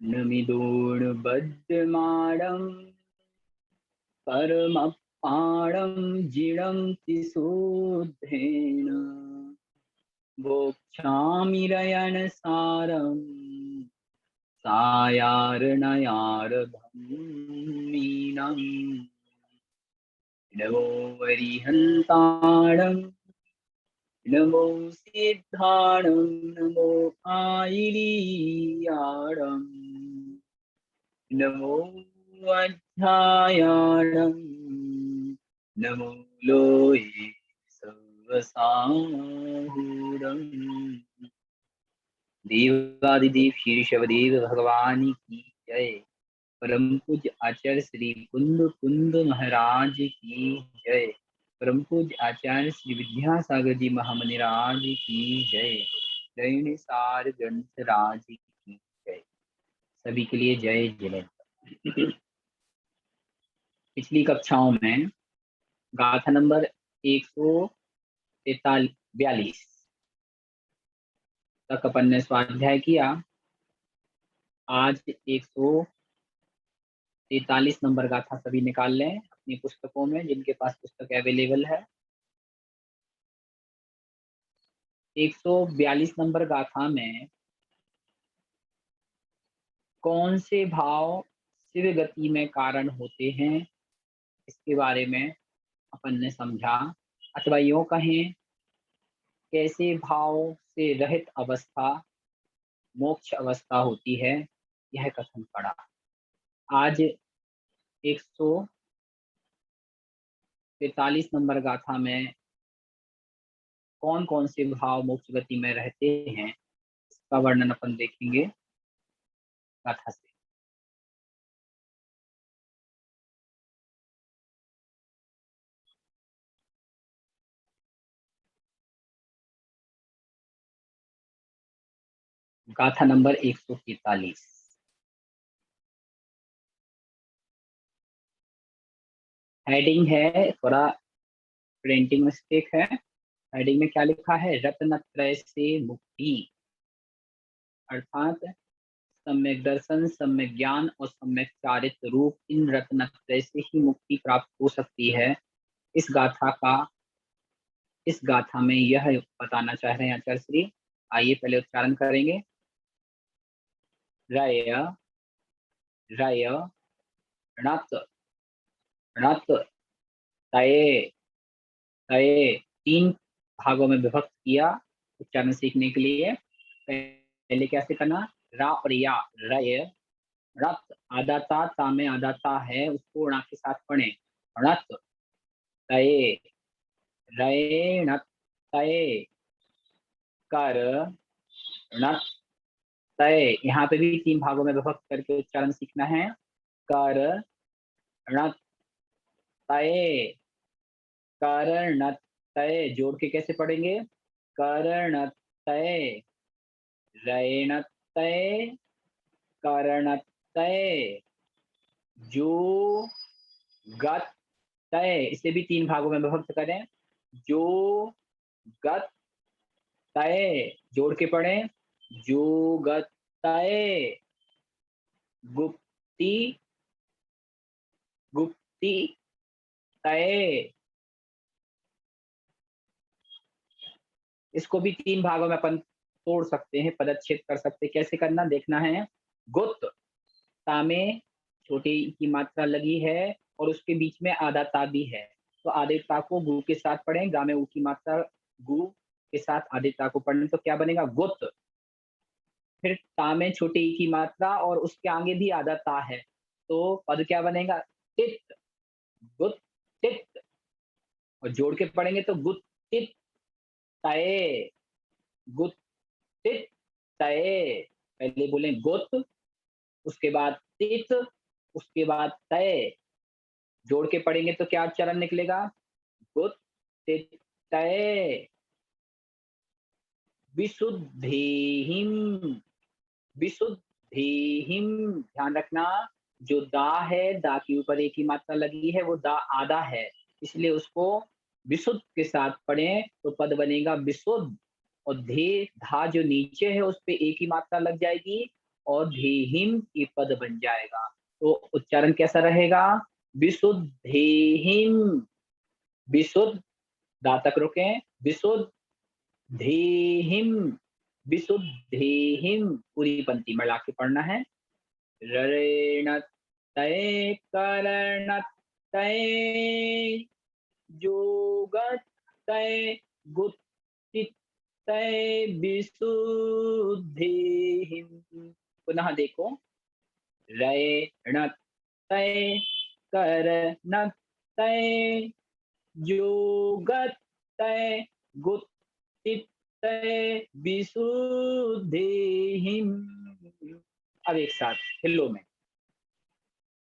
नमिदोर्बध्यमाणं परमपाणं जिरन्ति शूद्धेन भोक्ष्यामि रयनसारं सायार्णयार्धमीनं नमो वरिहन्ताणं नमो सिद्धाणं नमो आयिरीयाणं नमो अध्यायाणं नमो लोये सर्वसाहुरम्। देवादिदेव श्री शवदेव भगवान की जय। परम पूज्य आचार्य श्री कुंद कुंद महाराज की जय। परम पूज्य आचार्य श्री विद्यासागर जी महामनिराज की जय। जय सार ग्रंथ राज की जय। सभी के लिए जय जय। पिछली कक्षाओं में गाथा नंबर 142 तक अपन ने स्वाध्याय किया। आज 143 नंबर गाथा सभी निकाल लें अपनी पुस्तकों में, जिनके पास पुस्तक अवेलेबल है। 142 नंबर गाथा में कौन से भाव शिव गति में कारण होते हैं, इसके बारे में अपन ने समझा, अथवा यूं कहें कैसे भाव से रहित अवस्था मोक्ष अवस्था होती है, यह कथन पड़ा। आज 143 नंबर गाथा में कौन कौन से भाव मोक्ष गति में रहते हैं, इसका वर्णन अपन देखेंगे गाथा से। गाथा नंबर 143। हेडिंग है, थोड़ा प्रिंटिंग मिस्टेक है। हेडिंग में क्या लिखा है? रत्नत्रय से मुक्ति, अर्थात सम्यक दर्शन, सम्यक ज्ञान और सम्यक चारित्र रूप इन रत्नत्रय से ही मुक्ति प्राप्त हो सकती है। इस गाथा में यह बताना चाह रहे हैं आचार्य श्री। आइए पहले उच्चारण करेंगे। रय रय णत णत तये तये, 3 भागों में विभक्त किया उच्चारण सीखने के लिए। पहले कैसे करना? रा और या, रय णत, आदाता ता में आदाता है, उसको णा के साथ पढ़े। णत तये, रय णत तये, कर णत तय। यहाँ पे भी 3 भागों में विभक्त करके उच्चारण सीखना है। कर णत तय, कर णत तय, जोड़ के कैसे पढ़ेंगे? कर णत तय, रय णत तय, कर णत तय, जो गत तय। इसे भी 3 भागों में विभक्त करें। जो गत तय, जोड़ के पढ़ें। जो गत तय, गुप्ति गुप्ति तय। इसको भी 3 भागों में अपन तोड़ सकते हैं, पदच्छेद कर सकते हैं। कैसे करना देखना है। गुत, ता में छोटी की मात्रा लगी है और उसके बीच में आधा ता भी है, तो आधे ता को गु के साथ पढ़ें। गा में ऊ की मात्रा गु के साथ आधे ता को पढ़ें तो क्या बनेगा? गुत। फिर ता में छोटी ई की मात्रा और उसके आगे भी आधा ता है, तो पद क्या बनेगा? तित, गुत तित। और जोड़ के पढ़ेंगे तो गुत तित तय, गुत तित तय। पहले बोले गुत, उसके बाद तित, उसके बाद तय। जोड़ के पढ़ेंगे तो क्या उच्चारण निकलेगा? गुत तित तय विशुद्धिहिम, विशुद्धिहिम। ध्यान रखना, जो दा है, दा के ऊपर एक ही मात्रा लगी है, वो दा आधा है, इसलिए उसको विशुद्ध के साथ पढ़ें तो पद बनेगा विशुद्ध। और धे धा जो नीचे है उस पे एक ही मात्रा लग जाएगी और धेहिम ये पद बन जाएगा। तो उच्चारण कैसा रहेगा? विशुद्धेहिम, विशुद्ध दातक रोकें, विशुद्धेहिम, विशुद्धेहिम पूरी पंक्ति मिला के पढ़ना है। ऋण तय करण तय जोगत तय गुत्थित तय विशुद्धेहिम। पुनः देखो, ऋण तय करण तय योगत तय गुत्थित तय विशुद्धेहिम। अब एक साथ हिल्लो में,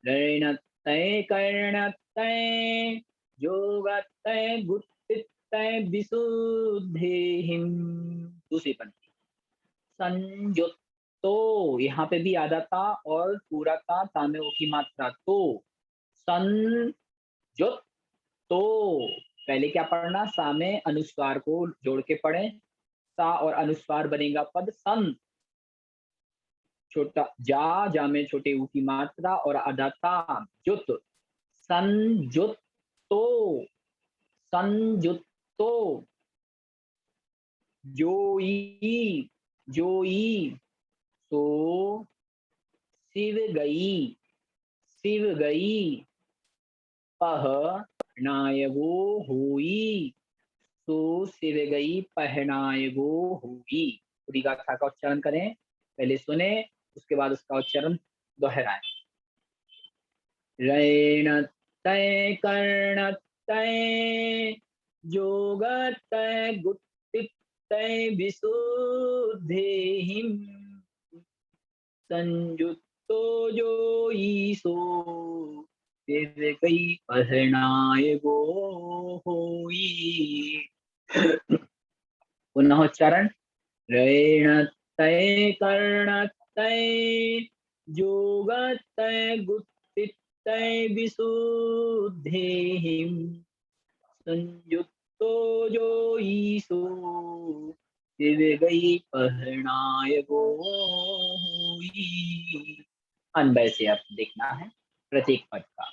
ऋण तय कर्ण तय योगत तय गुत्थित तय विशुद्धेहिम। दूसरी पंक्ति, संयुक्त तो यहाँ पे भी आधा था और पूरा था, ता में ओ की मात्रा तो, संयुक्त तो पहले क्या पढ़ना, सा में अनुस्वार को जोड़ के पढ़े, सा और अनुस्वार बनेगा पद सन, छोटा जा में छोटे ऊ की मात्रा और आधा ता, जुत, संयुत तो, संयुत तो, जोई, जोई, तो शिव गई, शिव गई, पह नायगो हुई, तो शिव गई पहनायगो हुई। पूरी गाथा का उच्चारण करें, पहले सुने उसके बाद उसका उच्चारण दोहराएं। ऋण तय कर्ण तय जोग तय गुत्थित तय विशुद्धेहिम, संयुक्तो जो ईसो शिव गई पहनायगो होई। पुनः उच्चारण, ऋण तय कर्ण तय जोग तय गुत्थित तय विशुद्धेहिम, संयुक्तो जो ईसो शिव गई पहनायगो होई। अन्वय से अब देखना है प्रत्येक पद का।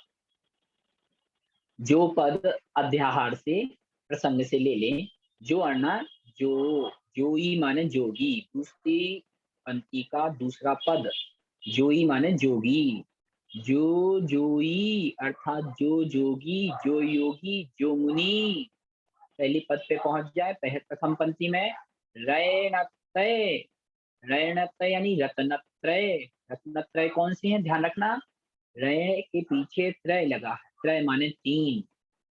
जो पद अध्याहार से प्रसंग से ले लें, जो अर्ना जो, जोई माने जोगी, दूसरी पंक्ति का दूसरा पद, जोई माने जोगी, जो जोई अर्थात जो जोगी, जो योगी, जो मुनि पहली पद पे पहुंच जाए, प्रथम पंक्ति में रैणतय, रैणतय यानी रत्नत्रय, रत्नत्रय कौन सी है ध्यान रखना, रै के पीछे त्रय लगा है, त्रय माने तीन,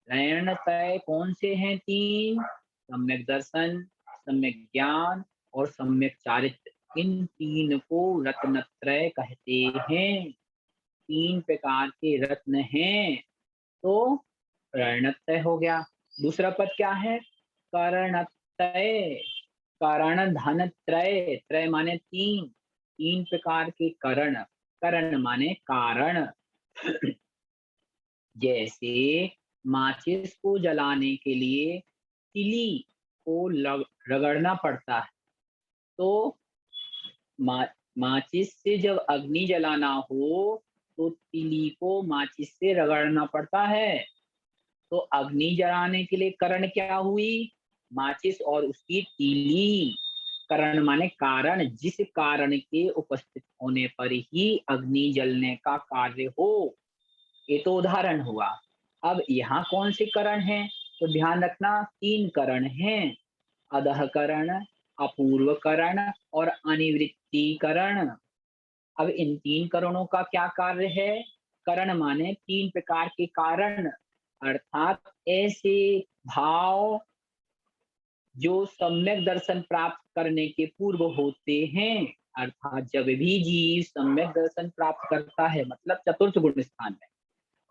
त्रय कौन से हैं तीन, सम्यक दर्शन, सम्यक ज्ञान और सम्यक चारित्र, इन तीन को रत्नत्रय कहते हैं, तीन प्रकार के रत्न हैं। तो रणत्रय हो गया। दूसरा पद क्या है, करणत्रय, कारण धन त्रय, त्रय माने तीन, तीन प्रकार के करण, करण माने कारण। जैसे माचिस को जलाने के लिए तिली को रगड़ना पड़ता है, तो माचिस से जब अग्नि जलाना हो तो तिली को माचिस से रगड़ना पड़ता है। तो अग्नि जलाने के लिए करण क्या हुई, माचिस और उसकी तीली, करण माने कारण, जिस कारण के उपस्थित होने पर ही अग्नि जलने का कार्य हो, ये तो उदाहरण हुआ। अब यहाँ कौन से करण हैं, तो ध्यान रखना तीन करण हैं, अधःकरण, अपूर्वकरण और अनिवृत्तिकरण। अब इन तीन करणों का क्या कार्य है, करण माने तीन प्रकार के कारण, अर्थात ऐसे भाव जो सम्यक दर्शन प्राप्त करने के पूर्व होते हैं, अर्थात जब भी जीव सम्यक दर्शन प्राप्त करता है, मतलब चतुर्थ गुण स्थान में,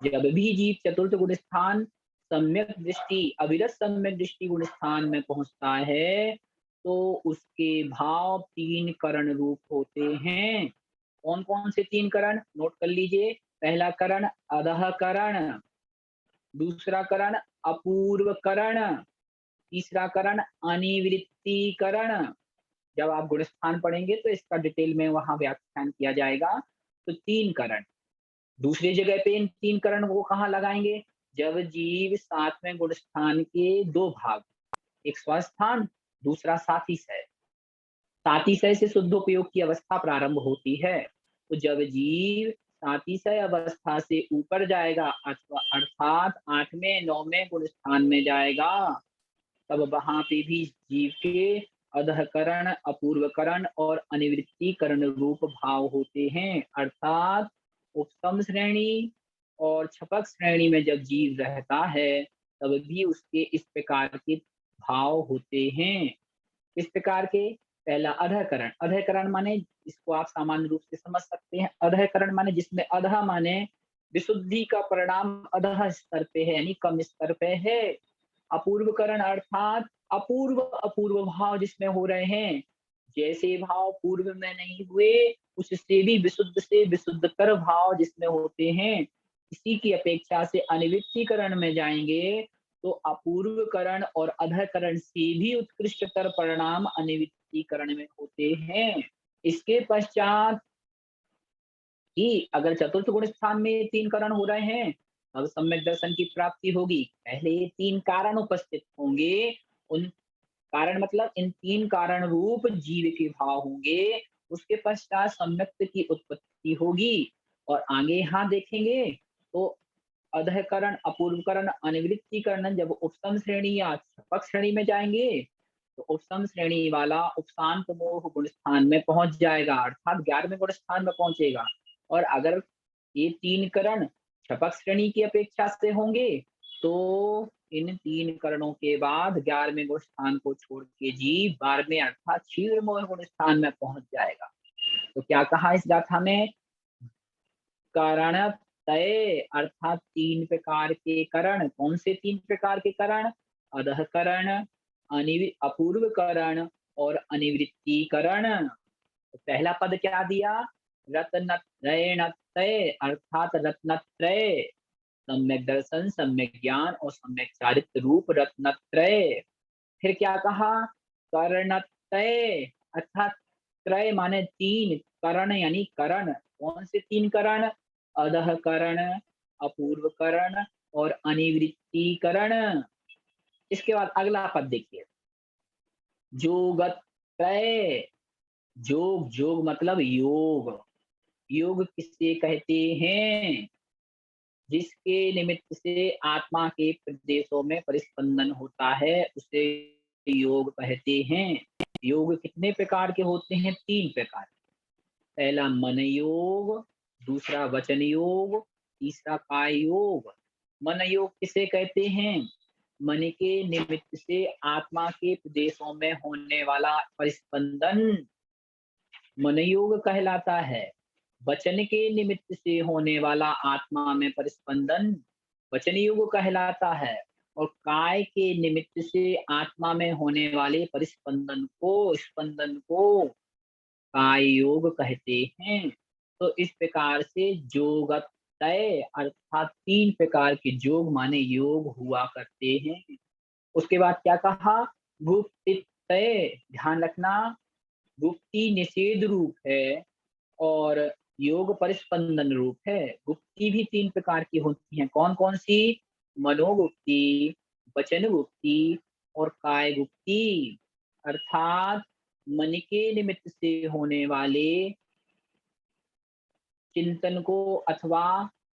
जब भी जीव चतुर्थ गुण स्थान सम्यक दृष्टि, अविरत सम्यक दृष्टि गुण स्थान में पहुंचता है, तो उसके भाव तीन करण रूप होते हैं। कौन कौन से तीन करण, नोट कर लीजिए। पहला करण अधःकरण, दूसरा करण अपूर्वकरण, तीसरा करण अनिवृत्तिकरण। जब आप गुणस्थान पढ़ेंगे तो इसका डिटेल में वहाँ व्याख्यान किया जाएगा। तो 3 करण, दूसरी जगह पे इन 3 करण को कहाँ लगाएँगे? जब जीव 7वें गुणस्थान के 2 भाग, एक स्वस्थान, दूसरा सातिशय। सातिशय से शुद्धोपयोग की अवस्था प्रारंभ होती है। तो जब जीव सातिशय अवस्था से ऊपर जाएगा अथवा अर्थात 8वें 9वें गुण स्थान में जाएगा, तब वहाँ पे भी जीव के अधःकरण, अपूर्वकरण और अनिवृत्तीकरण रूप भाव होते हैं। अर्थात उपसम श्रेणी और छपक श्रेणी में जब जीव रहता है, तब भी उसके इस प्रकार के भाव होते हैं। इस प्रकार के पहला अधःकरण, अधःकरण माने इसको आप सामान्य रूप से समझ सकते हैं। अधःकरण माने जिसमें अधः माने विशुद्धि का परिणाम अधः स्तर पे है, यानी कम स्तर पे है। अपूर्वकरण अर्थात अपूर्व अपूर्व भाव जिसमें हो रहे हैं, जैसे भाव पूर्व में नहीं हुए, उससे भी विशुद्ध से विशुद्धतर भाव जिसमें होते हैं, इसी की अपेक्षा से अनिवृत्तीकरण में जाएंगे तो अपूर्वकरण और अधःकरण से भी उत्कृष्टतर परिणाम अनिवृत्तीकरण में होते हैं। इसके पश्चात कि अगर चतुर्थ गुण स्थान में ये 3 करण हो रहे हैं, अब सम्यक दर्शन की प्राप्ति होगी। पहले ये 3 कारण उपस्थित होंगे, उन कारण मतलब इन 3 कारण रूप जीव के भाव होंगे, उसके पश्चात सम्यक्त की उत्पत्ति होगी। और आगे यहाँ देखेंगे तो अधःकरण, अपूर्वकरण, अनिवृत्तीकरण जब उपसम श्रेणी या छपक श्रेणी में जाएँगे, तो उपसम श्रेणी वाला उपशांत मोह गुण स्थान में पहुँच जाएगा, अर्थात 11वें गुण स्थान में पहुँचेगा। और अगर ये 3 करण छपक श्रेणी की अपेक्षा से होंगे, तो इन 3 करणों के बाद 11वें गुण स्थान को छोड़ के जीव 12वें अर्थात क्षीण मोह गुण स्थान में पहुँच जाएगा। तो क्या कहा इस गाथा में? करण तय अर्थात 3 प्रकार के करण। कौन से 3 प्रकार के करण? अधःकरण, अपूर्वकरण और अनिवृत्तीकरण। तो पहला पद क्या दिया? रत्नत्रयेणत्रय अर्थात रत्नत्रय, सम्यक दर्शन, सम्यक ज्ञान और सम्यक चारित्र रूप रत्नत्रय। फिर क्या कहा? कर्णत्रय अर्थात त्रय माने 3, करण यानी करण। कौन से 3 करण? अधःकरण, अपूर्वकरण और अनिवृत्तीकरण। इसके बाद अगला पद देखिए, जोगत्रय। जोग, जोग मतलब योग। योग किसे कहते हैं? जिसके निमित्त से आत्मा के प्रदेशों में परिस्पंदन होता है, उसे योग कहते हैं। योग कितने प्रकार के होते हैं? 3 प्रकार। पहला मन योग, दूसरा वचन योग, तीसरा काय योग। मन योग किसे कहते हैं? मन के निमित्त से आत्मा के प्रदेशों में होने वाला परिस्पंदन मन योग कहलाता है। वचन के निमित्त से होने वाला आत्मा में परिस्पंदन वचन योग कहलाता है। और काय के निमित्त से आत्मा में होने वाले परिस्पंदन को स्पंदन को काय योग कहते हैं। तो इस प्रकार से जोगतय अर्थात 3 प्रकार के जोग माने योग हुआ करते हैं। उसके बाद क्या कहा? गुप्तितय, ध्यान रखना, गुप्ति निषेध रूप है और योग परिस्पंदन रूप है। गुप्ति भी 3 प्रकार की होती हैं। कौन-कौन सी? मनोगुप्ति, वचन गुप्ति और काय गुप्ति। अर्थात मन के निमित्त से होने वाले चिंतन को अथवा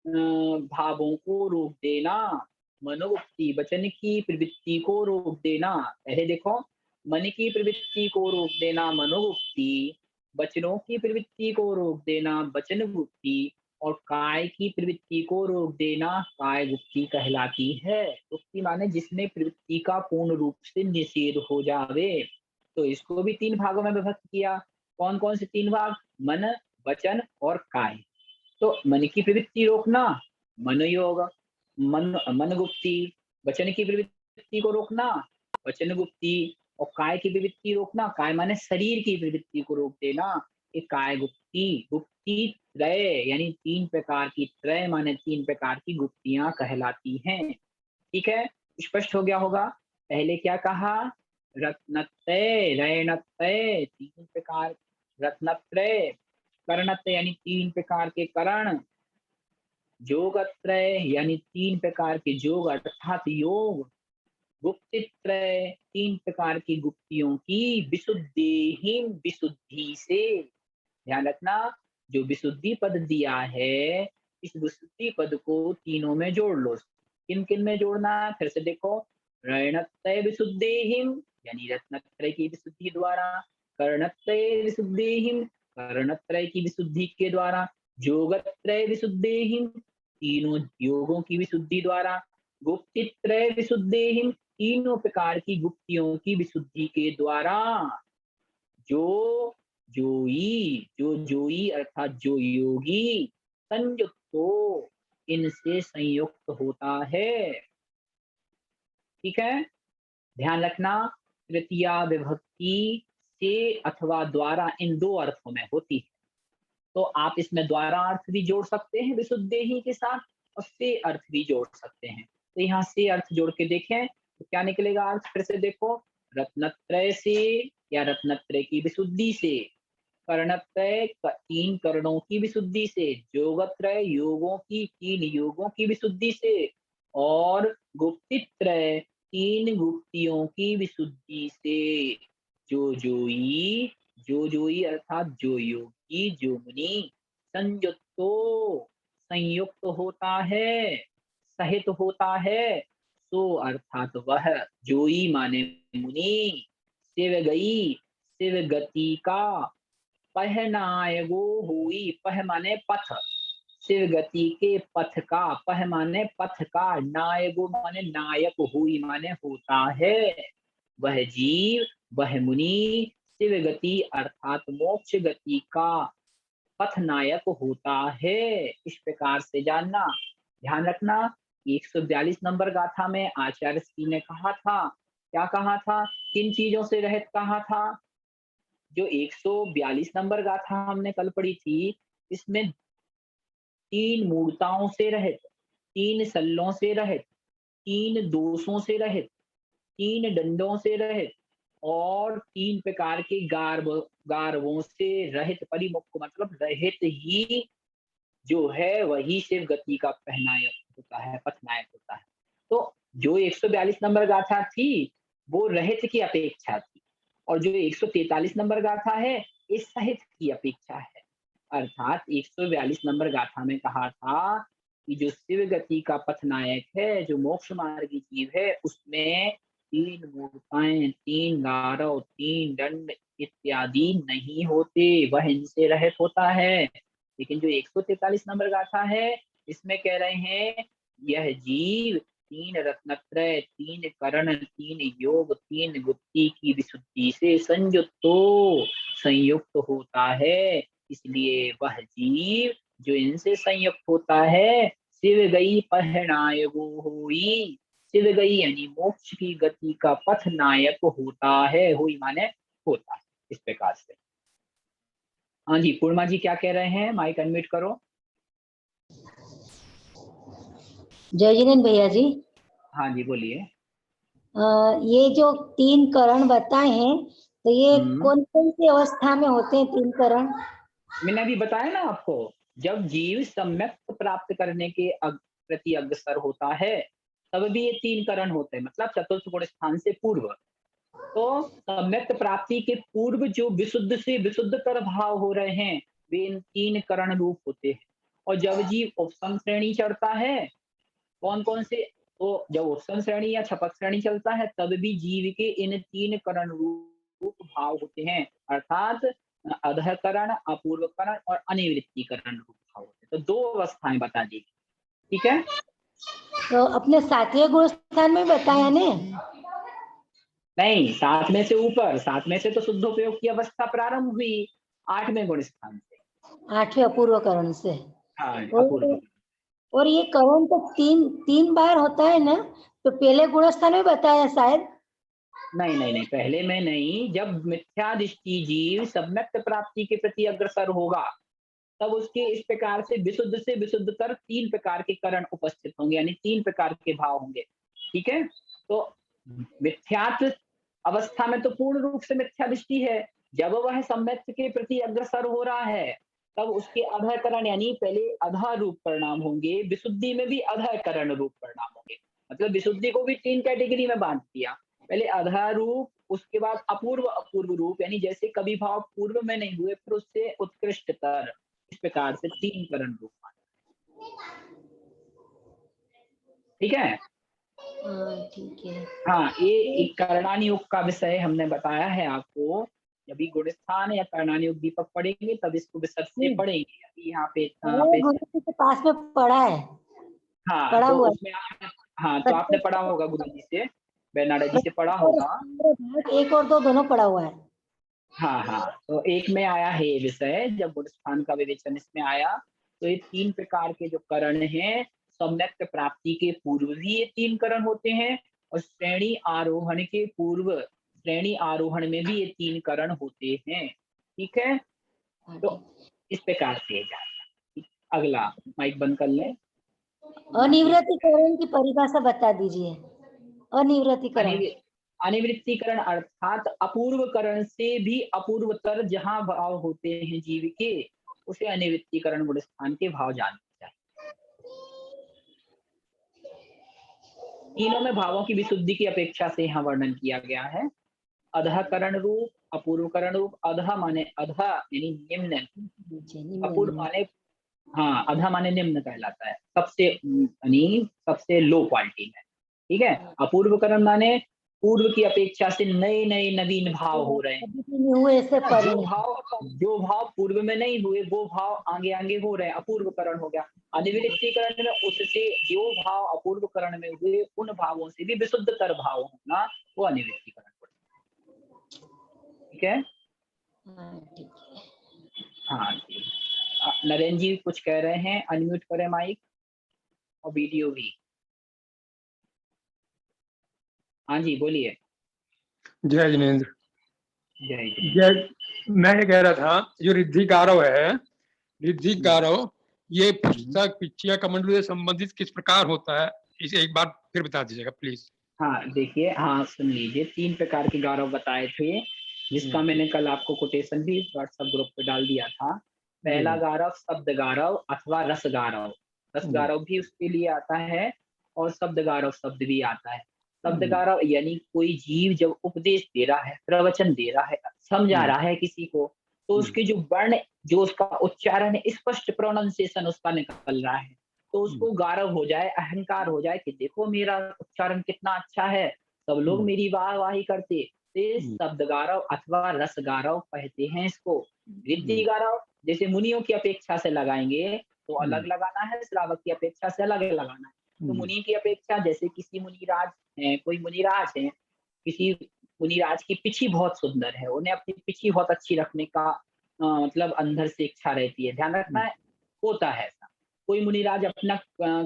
भावों को रोक देना, मनोवृत्ति, वचन की प्रवृत्ति को रोक देना। पहले देखो, मन की प्रवृत्ति को रोक देना मनोवृत्ति, वचनों की प्रवृत्ति को रोक देना वचन वृत्ति और काय की प्रवृत्ति को रोक देना काय गुप्ति कहलाती है। गुप्ति माने जिसमें प्रवृत्ति का पूर्ण रूप से निषेध हो जावे। तो इसको भी 3 भागों में विभक्त किया। कौन-कौन से 3 भाग? मन, वचन और काय। तो मन की प्रवृत्ति रोकना मनोयोग, मन गुप्ती, वचन की प्रवृत्ति को रोकना वचन गुप्ती और काय की प्रवृत्ति रोकना, काय माने शरीर की प्रवृत्ति को रोक देना, ये काय गुप्ती। गुप्ती त्रय यानी 3 प्रकार की, त्रय माने 3 प्रकार की गुप्तियां कहलाती हैं। ठीक है, स्पष्ट हो गया होगा। पहले क्या कहा? रत्नत्रय, रैणत्रय, तीन प्रकार, रत्नत्रय, कर्णत्रय यानी तीन प्रकार के करण, जोगत्रय यानी तीन प्रकार के जोग अर्थात योग, गुप्तित्रय तीन प्रकार की गुप्तियों की, विशुद्धि विशुद्धि से। ध्यान रखना, जो विशुद्धि पद दिया है, इस विशुद्धि पद को तीनों में जोड़ लो। किन किन में जोड़ना है, फिर से देखो, रणत्रय विशुद्धिहिम यानी रत्नत्रय की विशुद्धि द्वारा, कर्णत्रय विशुद्धिहिम कर्णत्रय की विशुद्धि के द्वारा, जोगत्रय विशुद्धिहिम तीनों योगों की विशुद्धि द्वारा, गुप्तित्रय विशुद्धिहिम तीनों प्रकार की गुप्तियों की विशुद्धि के द्वारा, जो जोई अर्थात जो योगी, संयुक्तो इनसे संयुक्त होता है। ठीक है, ध्यान रखना, तृतीया विभक्ति से अथवा द्वारा इन दो अर्थों में होती है, तो आप इसमें द्वारा अर्थ भी जोड़ सकते हैं विशुद्धि के साथ, और से अर्थ भी जोड़ सकते हैं। तो यहाँ से अर्थ जोड़ के देखें तो क्या निकलेगा अर्थ, फिर से देखो, रत्नत्रय से या रत्नत्रय की विशुद्धि से, कर्णत्रय तीन कर्णों की विशुद्धि से, योगत्रय योगों की तीन योगों की विशुद्धि से, और गुप्तित्रय तीन गुप्तियों की विशुद्धि से। जो जोई अर्थात जो योगी, जो मुनि, संयुक्तो संयुक्त होता है, सहित होता है, सो अर्थात वह, जोई माने मुनि, शिव गई शिव गति का, पहनायगो हुई, पह माने पथ, शिव गति के पथ का, पह माने पथ का, नायगो माने नायक, हुई माने होता है, वह जीव वह मुनि शिव गति अर्थात मोक्ष गति का पथ नायक होता है। इस प्रकार से जानना। ध्यान रखना, 142 नंबर गाथा में आचार्य श्री ने कहा था, क्या कहा था, किन चीजों से रहित कहा था। जो 142 नंबर गाथा हमने कल पढ़ी थी, इसमें तीन मूर्ताओं से रहित, तीन सल्लों से रहित, तीन दोषों से रहित, तीन दंडों से रहित, और तीन प्रकार के गार्वों से रहित, परिमुक्त मतलब रहित ही जो है वही शिव गति का पहनायक होता है, पथनायक होता है। तो जो 142 नंबर गाथा थी वो रहित की अपेक्षा थी, और जो 143 नंबर गाथा है इस सहित की अपेक्षा है। अर्थात 142 नंबर गाथा में कहा था कि जो शिव गति का पथनायक है, जो मोक्ष मार्गी जीव है, उसमें तीन मूर्ताएं, तीन गारव, तीन दंड इत्यादि नहीं होते, वह इनसे रहित होता है। लेकिन जो 143 नंबर गाथा है, इसमें कह रहे हैं यह जीव तीन रत्नत्रय, तीन करण, तीन योग, तीन गुप्ति की विशुद्धि से संयुक्त होता है। इसलिए वह जीव जो इनसे संयुक्त होता है, शिव गई पहनायगो होई, शिव गई यानी मोक्ष की गति का पथ नायक होता है, हुई माने होता है। इस प्रकार से। हाँ जी, पूर्णिमा जी क्या कह रहे हैं, माइक अनम्यूट करो। जय जिनेन्द्र भैया जी। हाँ जी बोलिए। ये जो तीन करण बताए हैं, तो ये कौन कौन सी अवस्था में होते हैं तीन करण? मैंने अभी बताया ना आपको, जब जीव सम्यक प्राप्त करने के प्रति अग्रसर होता है तब भी ये तीन करण होते हैं, मतलब चतुर्थ गुण स्थान से पूर्व। तो सम्यक प्राप्ति के पूर्व जो विशुद्ध से विशुद्धतर भाव हो रहे हैं, वे इन तीन करण रूप होते हैं। और जब जीव उपसम श्रेणी चढ़ता है, कौन कौन से, तो जब उपसम श्रेणी या छपक श्रेणी चलता है तब भी जीव के इन तीन करण रूप भाव होते हैं, अर्थात अधःकरण, अपूर्वकरण और अनिवृत्तिकरण रूप भाव होते हैं। तो दो अवस्थाएं बता दी, ठीक है। तो अपने सातवें गुण स्थान में बताया ने? नहीं, सात में से ऊपर, सात में से तो शुद्धोपयोग की अवस्था प्रारंभ हुई 8वें गुण स्थान से, 8वें अपूर्व करण से। हाँ अपूर्व। और ये करण तो तीन बार होता है ना, तो पहले गुण स्थान में बताया शायद। नहीं नहीं नहीं, पहले में नहीं, जब मिथ्यादृष्टि जीव सम्यक प्राप्ति के प्रति अग्रसर होगा तब उसके इस प्रकार से विशुद्ध से विशुद्धतर तीन प्रकार के करण उपस्थित होंगे, यानी तीन प्रकार के भाव होंगे, ठीक है। तो मिथ्यात्व अवस्था में तो पूर्ण रूप से मिथ्या दृष्टि है। जब वह सम्यक के प्रति अग्रसर हो रहा है, तब उसके अधःकरण यानी पहले अधः रूप परिणाम होंगे, विशुद्धि में भी अधःकरण रूप परिणाम होंगे। मतलब विशुद्धि को भी 3 कैटेगरी में बाँट दिया। पहले अधः रूप, उसके बाद अपूर्व अपूर्व रूप, यानी जैसे कभी भाव पूर्व में नहीं हुए फिर उससे उत्कृष्टतर, इस प्रकार से 3 करण रूप। ठीक है? हाँ ठीक है। हाँ, ये एक करणानि योग का विषय हमने बताया है आपको। अभी गुणस्थान या करणानि योग दीपक पढ़ेंगे तब इसको विशद से पढ़ेंगे। अभी यहाँ अरे पे गुरु जी के पास में पढ़ा है, हाँ, पढ़ा तो हुआ उसमें हाँ, तो आपने पढ़ा होगा गुरु जी से, बेनाडा जी से पढ़ा और होगा। 1 और 2 दोनों पढ़ा हुआ है। हाँ, हाँ, तो एक में आया है ये विषय, जब गुणस्थान का विवेचन इसमें आया, तो ये 3 प्रकार के जो करण हैं, सम्यक प्राप्ति के पूर्व भी ये 3 करण होते हैं और श्रेणी आरोहण के पूर्व, श्रेणी आरोहण में भी ये 3 करण होते हैं। ठीक है? हाँ तो ठीक। इस प्रकार से जाएगा। अगला माइक बंद कर लें। अनिवृत्तीकरण की परिभाषा बता दीजिए। अनिवृत्तीकरण। अनिवि अनिवृत्तीकरण अर्थात अपूर्वकरण से भी अपूर्वतर जहाँ भाव होते हैं जीव के, उसे अनिवृत्तीकरण गुणस्थान के भाव जानते हैं। तीनों में भावों की विशुद्धि की अपेक्षा से यहाँ वर्णन किया गया है। अधःकरण रूप, अपूर्वकरण रूप, अधः माने अधः यानी निम्न, निम्न अपूर्व निम्न। माने हाँ, अधः माने निम्न कहलाता है, सबसे यानी सबसे लो क्वालिटी में। ठीक है? अपूर्वकरण माने पूर्व की अपेक्षा से नए-नए नवीन भाव हो रहे हैं। कभी भी नहीं हुए इससे ना परिणत। जो भाव पूर्व में नहीं हुए वो भाव आगे-आगे हो रहे हैं, अपूर्वकरण हो गया। अनिवृत्तीकरण में उससे जो भाव अपूर्वकरण में हुए उन भावों से भी विशुद्धतर भाव होना, वो अनिवृत्तीकरण होता है। ठीक है? हाँ ठीक है। हाँ जी। नरेंद्र जी कुछ कह रहे हैं, अनम्यूट करें माइक और वीडियो भी। हाँ जी, बोलिए। जय जिनेन्द्र। जय जिनेन्द्र। जय, मैं ये कह रहा था, जो रिद्धि गारव है, रिद्धि गारव, ये पुस्तक पिछिया कमंडलू से संबंधित किस प्रकार होता है, इसे एक बार फिर बता दीजिएगा प्लीज। हाँ, देखिए, हाँ, सुन लीजिए, 3 प्रकार के गारव बताए थे, जिसका मैंने कल आपको कोटेशन भी व्हाट्सएप ग्रुप पे डाल दिया था। पहला गारव शब्द गारव अथवा रस गारव। रस गारव भी उसके लिए आता है और शब्द गारव शब्द भी आता है। शब्द गारव यानी कोई जीव जब उपदेश दे रहा है, प्रवचन दे रहा है, समझा रहा है किसी को, तो उसके जो वर्ण, जो उसका उच्चारण है, स्पष्ट प्रोनंसिएशन उसका निकल रहा है, तो उसको गारव हो जाए, अहंकार हो जाए कि देखो मेरा उच्चारण कितना अच्छा है, सब लोग मेरी वाहवाही करते। तो ये शब्द गारव अथवा रस गारव कहते हैं इसको। रिद्धि गारव जैसे मुनियों की अपेक्षा से लगाएंगे तो अलग लगाना है, श्रावक की अपेक्षा से अलग लगाना है। तो मुनि की अपेक्षा जैसे किसी मुनिराज है, कोई मुनिराज है, किसी मुनिराज की पिछी बहुत सुंदर है, उन्हें अपनी पिछी बहुत अच्छी रखने का मतलब अंदर से इच्छा रहती है, ध्यान रखना है, होता है ऐसा। कोई मुनिराज अपना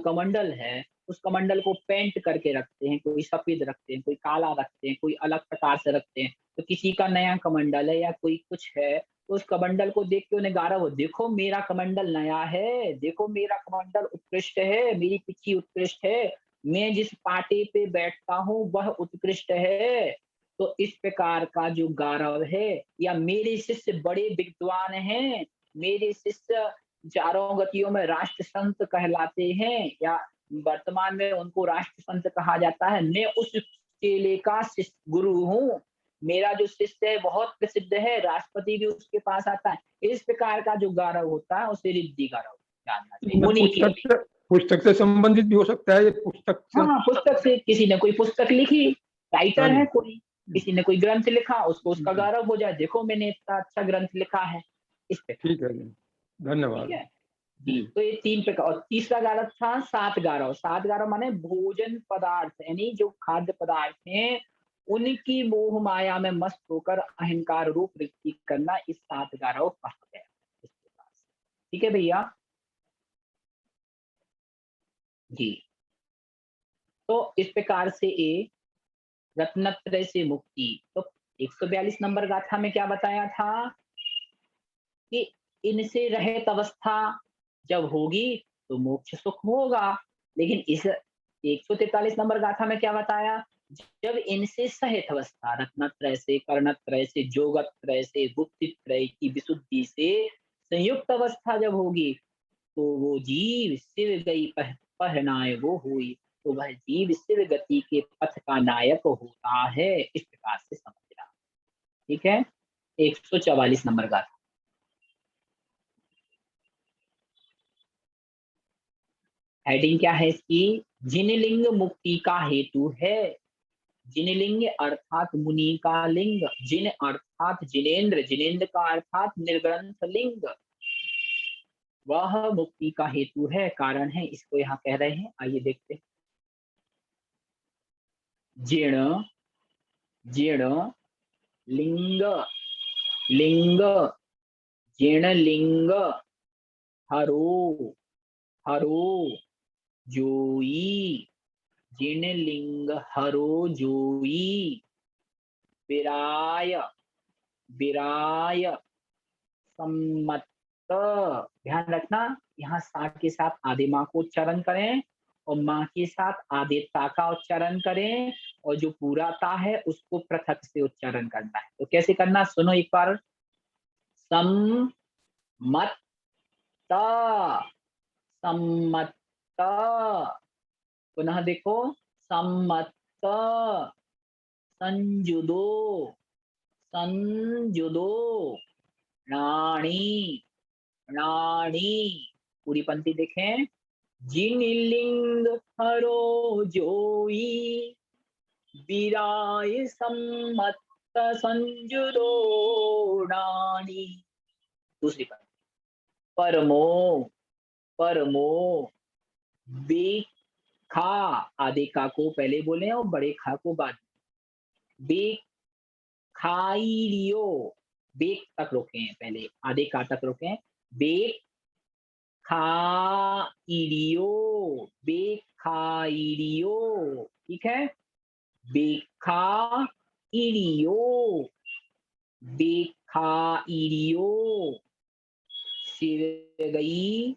कमंडल है, उस कमंडल को पेंट करके रखते हैं, कोई सफेद रखते हैं, कोई काला रखते हैं, कोई अलग प्रकार से रखते हैं। तो किसी का नया कमंडल है या कोई कुछ है, तो उस कमंडल को देख के उन्हें गारव हो, देखो मेरा कमंडल नया है, देखो मेरा कमंडल उत्कृष्ट है, मेरी पिछी उत्कृष्ट है, मैं जिस पाटे पे बैठता हूँ वह उत्कृष्ट है। तो इस प्रकार का जो गारव है, या मेरे शिष्य बड़े विद्वान हैं, मेरे शिष्य चारों गतियों में राष्ट्र संत कहलाते हैं, या वर्तमान में उनको राष्ट्र संत कहा जाता है, मैं उस चेले का शिष्य गुरु हूँ, मेरा जो शिष्य है बहुत प्रसिद्ध है, राष्ट्रपति भी उसके पास आता है। इस प्रकार का जो गारव होता है उसे रिद्धि गारव जानना चाहिए, मुनि की अपेक्षा। पुस्तक से संबंधित भी हो सकता है, ये पुस्तक से। हाँ, पुस्तक से, किसी ने कोई पुस्तक लिखी, राइटर है कोई, किसी ने कोई ग्रंथ लिखा, उसको उसका गारव हो जाए, देखो मैंने इतना अच्छा ग्रंथ लिखा है, इस प्रकार। ठीक है जी, धन्यवाद। ठीक है जी। तो ये 3 प्रकार। और तीसरा गारव था सात गारव। सात गारव माने भोजन पदार्थ, यानी जो खाद्य पदार्थ हैं उनकी मोह माया में मस्त होकर अहंकार रूप वृत्ति करना, इस सात गारव कहा गया इस प्रकार से। ठीक है भैया जी। तो इस प्रकार से ये रत्नत्रय से मुक्ति। तो 142 नंबर गाथा में क्या बताया था कि इनसे रहित अवस्था जब होगी तो मोक्ष सुख होगा। लेकिन इस 143 नंबर गाथा में क्या बताया जब इनसे सहित अवस्था रत्नत्रय से, कर्णत्रय से, जोगत्रय से, गुप्तत्रय की विशुद्धि से संयुक्त अवस्था जब होगी तो वो जीव शिव गई पहनाए वो हुई, तो वह जीव शिव गति के पथ का नायक होता है। इस प्रकार से समझना। ठीक है, 144 नंबर का। हेडिंग क्या है इसकी? जिनलिंग मुक्ति का हेतु है। जिनलिंग अर्थात मुनि का लिंग, जिन अर्थात जिनेन्द्र, जिनेन्द्र का अर्थात निर्ग्रंथ लिंग, वह मुक्ति का हेतु है, कारण है, इसको यहाँ कह रहे हैं। आइए देखते हैं। जिण, जिण लिंग, लिंग, जिण लिंग, हरो, हरो जोई, जिण लिंग हरो जोई, विराय, विराय सम्मत। ध्यान रखना, यहाँ सा के साथ आदि माँ को उच्चारण करें और माँ के साथ आदिता का उच्चारण करें, और जो पूरा ता है उसको पृथक से उच्चारण करना है। तो कैसे करना, सुनो एक बार। सम्मत, सम्मत, पुनः देखो, सम्मत, संजुदो, संजुदो, राणी, राणी। पूरी पंक्ति देखें। जिनलिंग हरो जोई, विराय सम्मत संजुदो राणी। दूसरी पंक्ति। परमो, परमो बेखा, आधे का को पहले बोले और बड़े खा को बाद। बेखाइरियो, बेक तक रोके हैं पहले, आधे का तक रोके। बेखाइरियो, बेखाइरियो। ठीक है, बेखाइरियो, बेखाइरियो, शिव गई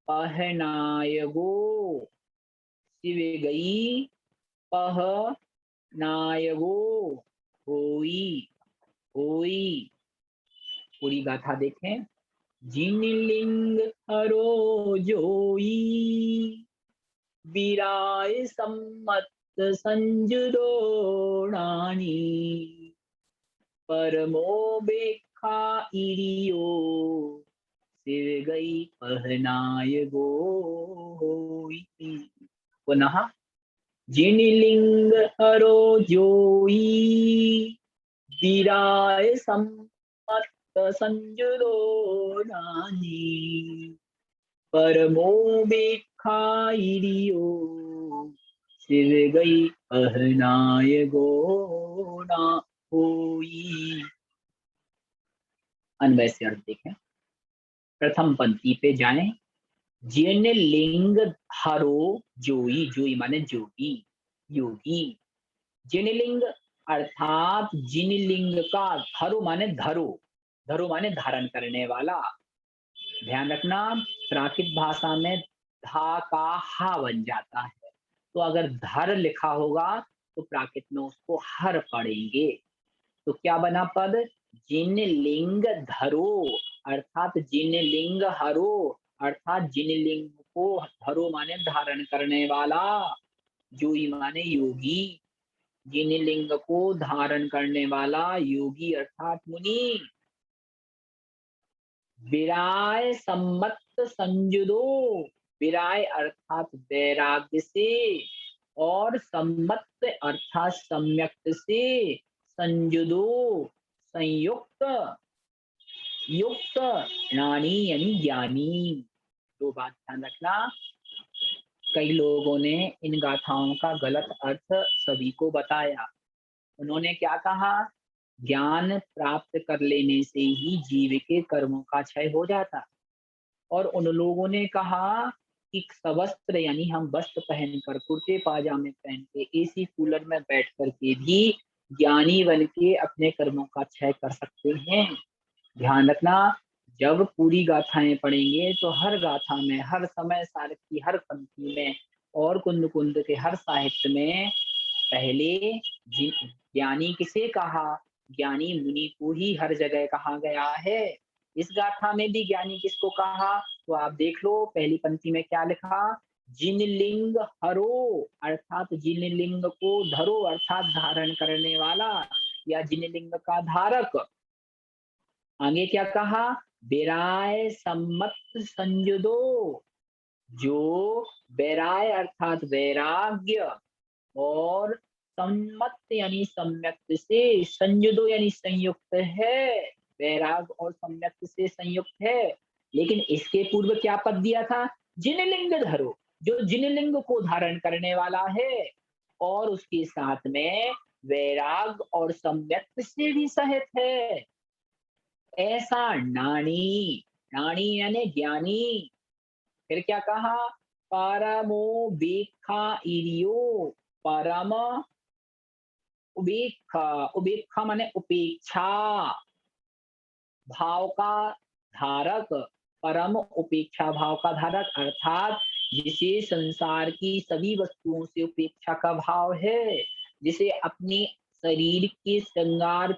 पहनायगो, शिव गई पहनायगो होई, होई। पूरी गाथा देखें। जिनलिंग हरो जोई, विराय सम्मत संजुदो रानी, परमो बेखा इरियो, शिव गई पहनाय गो होई। पुनः। जिनलिंग हरो जोई, विराय सम्मत संजुदो रानी, परमो बेखाइरियो, शिव गई पहनाय गोना होई। अन्वय से अर्थ देखें। प्रथम पंक्ति पे जाएं। जिन लिंग हरो जोई, जोई माने जोगी, योगी। जिनलिंग अर्थात जिन लिंग का, हरो माने धरो, धरो माने धारण करने वाला। ध्यान रखना, प्राकृत भाषा में धा का हा बन जाता है, तो अगर धर लिखा होगा तो प्राकृत में उसको हर पढ़ेंगे। तो क्या बना पद? जिन लिंग धरो, अर्थात जिन लिंग हरो, अर्थात जिन लिंग को धरो माने धारण करने वाला, जोई माने योगी, जिन लिंग को धारण करने वाला योगी अर्थात मुनि। विराय सम्मत संजुदो, विराय अर्थात वैराग्य से, और सम्मत अर्थात सम्यक्त से, संजुदो संयुक्त, युक्त, रानी यानी ज्ञानी। दो बात ध्यान रखना, कई लोगों ने इन गाथाओं का गलत अर्थ सभी को बताया। उन्होंने क्या कहा? ज्ञान प्राप्त कर लेने से ही जीव के कर्मों का क्षय हो जाता, और उन लोगों ने कहा कि सवस्त्र यानी हम वस्त्र पहनकर, कुर्ते पाजामे पहन के, एसी कूलर में बैठ कर के भी ज्ञानी बन के अपने कर्मों का क्षय कर सकते हैं। ध्यान रखना, जब पूरी गाथाएं पढ़ेंगे तो हर गाथा में, हर समय सारक की हर पंक्ति में और कुंद कुंद के हर साहित्य में पहले ज्ञानी किसे कहा? ज्ञानी मुनि को ही हर जगह कहा गया है। इस गाथा में भी ज्ञानी किसको कहा? तो आप देख लो पहली पंक्ति में क्या लिखा, जिनलिंग हरो, अर्थात जिनलिंग को धरो, अर्थात धारण करने वाला या जिनलिंग का धारक। आगे क्या कहा, बेराय सम्मत संयुदो, जो बेराय अर्थात वैराग्य और सम्मत यानी सम्यक से, संयुदो यानी संयुक्त है, वैराग और सम्यक से संयुक्त है। लेकिन इसके पूर्व क्या पद दिया था, जिनलिंग धरो, जो जिनलिंग को धारण करने वाला है और उसके साथ में वैराग और सम्यक से भी सहित है, ऐसा नाणी, नाणी यानी ज्ञानी। फिर क्या कहा, परमो बेखा इरियो, परम उपेक्षा, उपेक्षा माने उपेक्षा भाव का धारक, परम उपेक्षा भाव का धारक, अर्थात जिसे संसार की सभी वस्तुओं से उपेक्षा का भाव है, जिसे अपने शरीर के श्रृंगार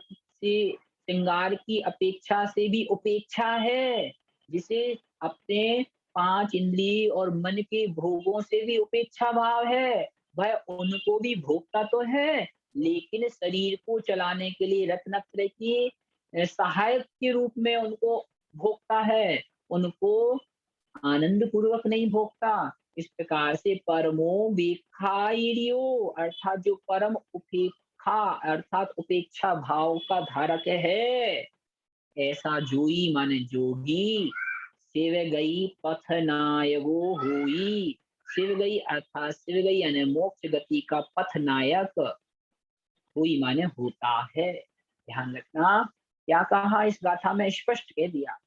की अपेक्षा से भी उपेक्षा है, जिसे अपने 5 इंद्रिय और मन के भोगों से भी उपेक्षा भाव है, वह उनको भी भोगता तो है, लेकिन शरीर को चलाने के लिए रत्नत्रय की सहायक के रूप में उनको भोगता है, उनको आनंद पूर्वक नहीं भोगता। इस प्रकार से परमो बेखाइरियो, अर्थात जो परम उपेक्षा अर्थात उपेक्षा भाव का धारक है, ऐसा जोई माने जोगी, शिव गई पथ नायको हुई, शिव गई अर्थात शिव गई यानी मोक्ष गति का पथ नायक, हुई माने होता है। ध्यान रखना क्या कहा इस गाथा में, स्पष्ट कह दिया,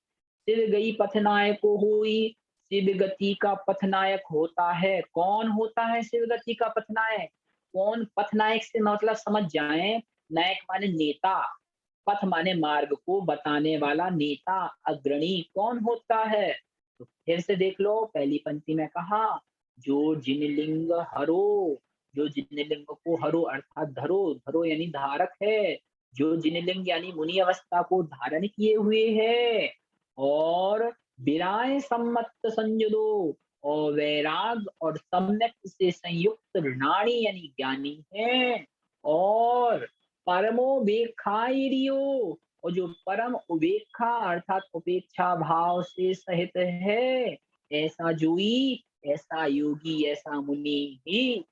शिव गई पथनायक हुई, शिव गति का पथनायक होता है। कौन होता है शिव गति का पथनायक? कौन पथनायक से मतलब समझ जाए, नायक माने नेता, पथ माने मार्ग को बताने वाला नेता, अग्रणी कौन होता है? तो फिर से देख लो पहली पंक्ति में कहा, जो जिनलिंग हरो, जो जिनलिंग को हरो अर्थात धरो, धरो यानी धारक है, जो जिनलिंग यानी मुनि अवस्था को धारण किए हुए है, और विराय सम्मत संयुदो, और वैराग और सम्यक से संयुक्त नाणी यानी ज्ञानी है, और परमो बेखाइरियो, और जो परम उपेक्षा अर्थात उपेक्षा भाव से सहित है, ऐसा जोई, ऐसा योगी, ऐसा मुनि ही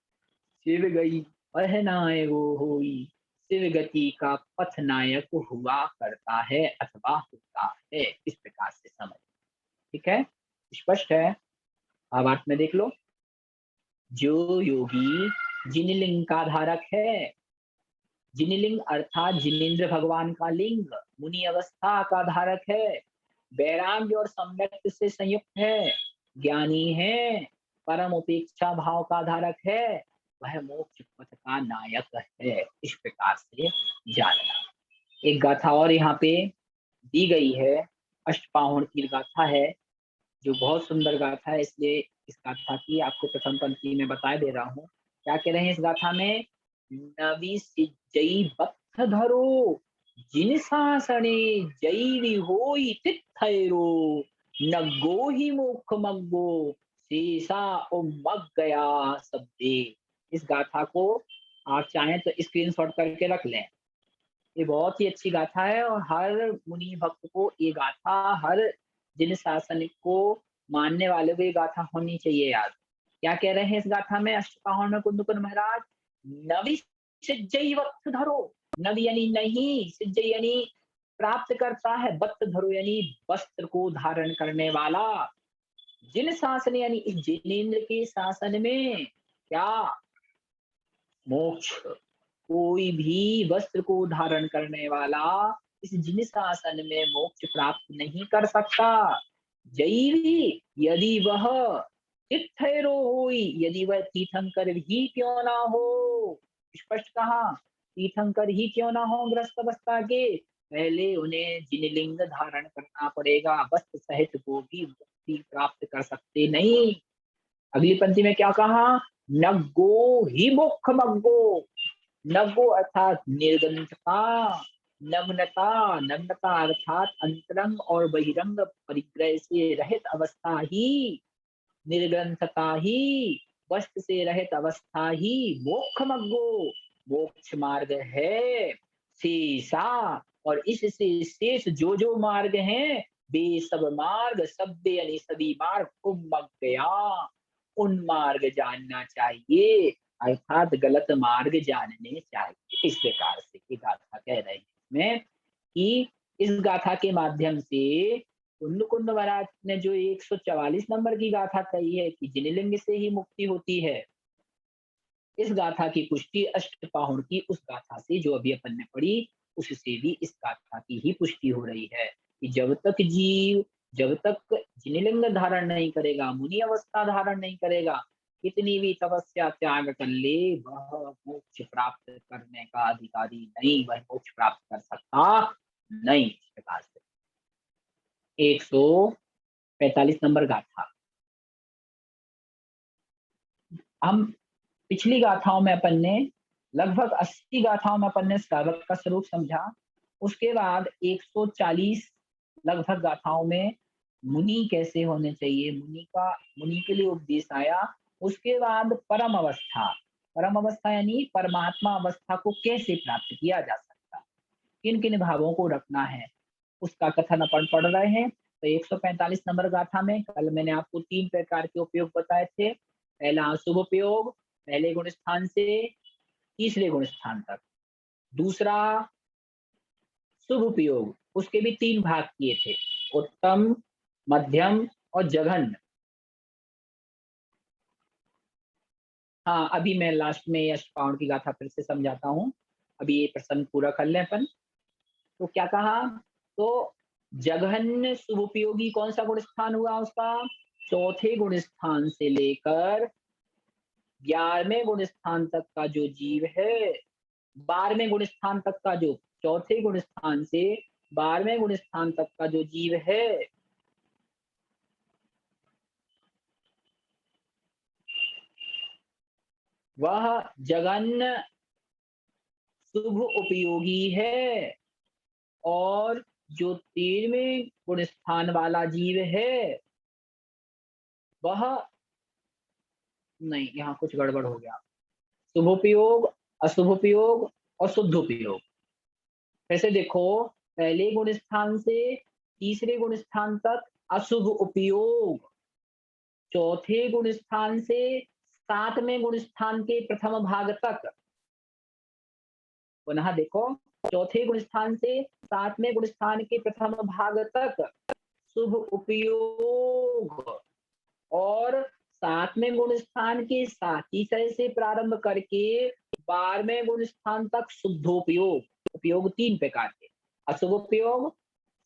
शिव गई पहनाए वो होई, शिव गति का पथ नायक हुआ करता है अथवा होता है। इस प्रकार से समझ, ठीक है, स्पष्ट है। अब अर्थ में देख लो, जो योगी जिनलिंग का धारक है, जिनलिंग अर्थात जिनेन्द्र भगवान का लिंग, मुनि अवस्था का धारक है, वैराग्य और सम्यक से संयुक्त है, ज्ञानी है, परम उपेक्षा भाव का धारक है, वह मोक्ष पथ का नायक है। इस प्रकार से जानना। एक गाथा और यहाँ पे दी गई है, अष्टपाहुण की गाथा है, जो बहुत सुंदर गाथा है, इसलिए इस गाथा की आपको प्रथम पंक्ति में बता दे रहा हूँ। क्या कह रहे हैं इस गाथा में, नवी सिजई बत्थ धरो, जिन सासने जई होई तिथैरो, नग्गो ही मुख मग्गो, शेषा उमग गया शब्दे। इस गाथा को आप चाहें तो स्क्रीनशॉट करके रख लें, ये बहुत ही अच्छी गाथा है, और हर मुनि भक्त को ये गाथा, हर जिन शासन को मानने वाले को ये गाथा होनी चाहिए याद। क्या कह रहे हैं इस गाथा में अष्टपाहुण में कुंदकुन महाराज, नवी सिज्जई वक्त धरो, नवी यानी नहीं, सिज्जई यानी प्राप्त करता है, वक्त धरो यानी वस्त्र को धारण करने वाला, जिन शासन यानी इस जिनेन्द्र के शासन में क्या मोक्ष, कोई भी वस्त्र को धारण करने वाला इस जिन शासन में मोक्ष प्राप्त नहीं कर सकता। जैवी यदि वह तीर्थैरो होई, यदि वह तीर्थंकर ही क्यों ना हो, स्पष्ट कहा, तीर्थंकर ही क्यों ना हो ग्रस्त अवस्था के, पहले उन्हें जिनलिंग धारण करना पड़ेगा, वस्त्र सहित वो भी मुक्ति प्राप्त कर सकते नहीं। अगली पंक्ति में क्या कहा, नग्गो ही मुख मग्गो, नगो अर्थात निर्गंधता, नग्नता, नग्नता अर्थात अंतरंग और बहिरंग परिग्रह से रहित अवस्था ही, निर्ग्रंथता ही, वस्त्र से रहित अवस्था ही मोक्षमग्गो मोक्ष मार्ग है। शेषा और इससे शेष जो मार्ग हैं वे सब मार्ग, शब्द यानी सभी मार्ग, उम्मग्गया उन मार्ग जानना चाहिए, अर्थात गलत मार्ग जानने चाहिए। इस प्रकार से की गाथा कह रहे हैं इसमें कि इस गाथा के माध्यम से कुंद महाराज ने जो 144 नंबर की गाथा कही है कि जिनलिंग से ही मुक्ति होती है, इस गाथा की पुष्टि अष्टपाहुण की उस गाथा से जो अभी अपन ने पढ़ी उससे भी इस गाथा की ही पुष्टि हो रही है कि जब तक जीव, जब तक जिनलिंग धारण नहीं करेगा, मुनि अवस्था धारण नहीं करेगा, कितनी भी तपस्या त्याग कर ले, वह मोक्ष प्राप्त करने का अधिकारी नहीं, वह मोक्ष प्राप्त कर सकता नहीं। इस प्रकार से 145 नंबर गाथा। हम पिछली गाथाओं में अपन ने लगभग 80 गाथाओं में अपन ने श्रावक का स्वरूप समझा, उसके बाद 140 लगभग गाथाओं में मुनि कैसे होने चाहिए, मुनि के लिए उपदेश आया। उसके बाद परम अवस्था यानी परमात्मा अवस्था को कैसे प्राप्त किया जा सकता, किन किन भावों को रखना है, उसका कथन अपन पढ़ रहे हैं। तो 145 नंबर गाथा में कल मैंने आपको 3 प्रकार के उपयोग बताए थे। पहला शुभ उपयोग, पहले गुण स्थान से तीसरे गुण स्थान तक। दूसरा शुभ उपयोग, उसके भी 3 भाग किए थे, उत्तम, मध्यम और जघन्य। हाँ, अभी मैं लास्ट में अष्टपाउण की गाथा फिर से समझाता हूँ, अभी ये प्रसंग पूरा कर लें अपन। तो क्या कहा, तो जघन्य शुभ उपयोगी कौन सा गुण स्थान हुआ उसका, चौथे गुण स्थान से लेकर 11वें गुण स्थान तक का जो जीव है, 12वें गुण स्थान तक का, जो चौथे गुण स्थान से 12वें गुण स्थान तक का जो जीव है, वह जघन्य शुभ उपयोगी है। और जो 13वें गुण स्थान वाला जीव है वह, नहीं यहाँ कुछ गड़बड़ हो गया, शुभ उपयोग, अशुभ उपयोग और शुद्ध उपयोग। फिर से देखो, पहले गुण स्थान से तीसरे गुण स्थान तक अशुभ उपयोग, चौथे गुण स्थान से 7वें गुण स्थान के प्रथम भाग तक, पुनः देखो, चौथे गुण स्थान से 7वें गुण स्थान के प्रथम भाग तक शुभ उपयोग, और 7वें गुण स्थान के साथी से प्रारंभ करके 12वें गुण स्थान तक शुद्धोपयोग। उपयोग 3 प्रकार के, अशुभ उपयोग,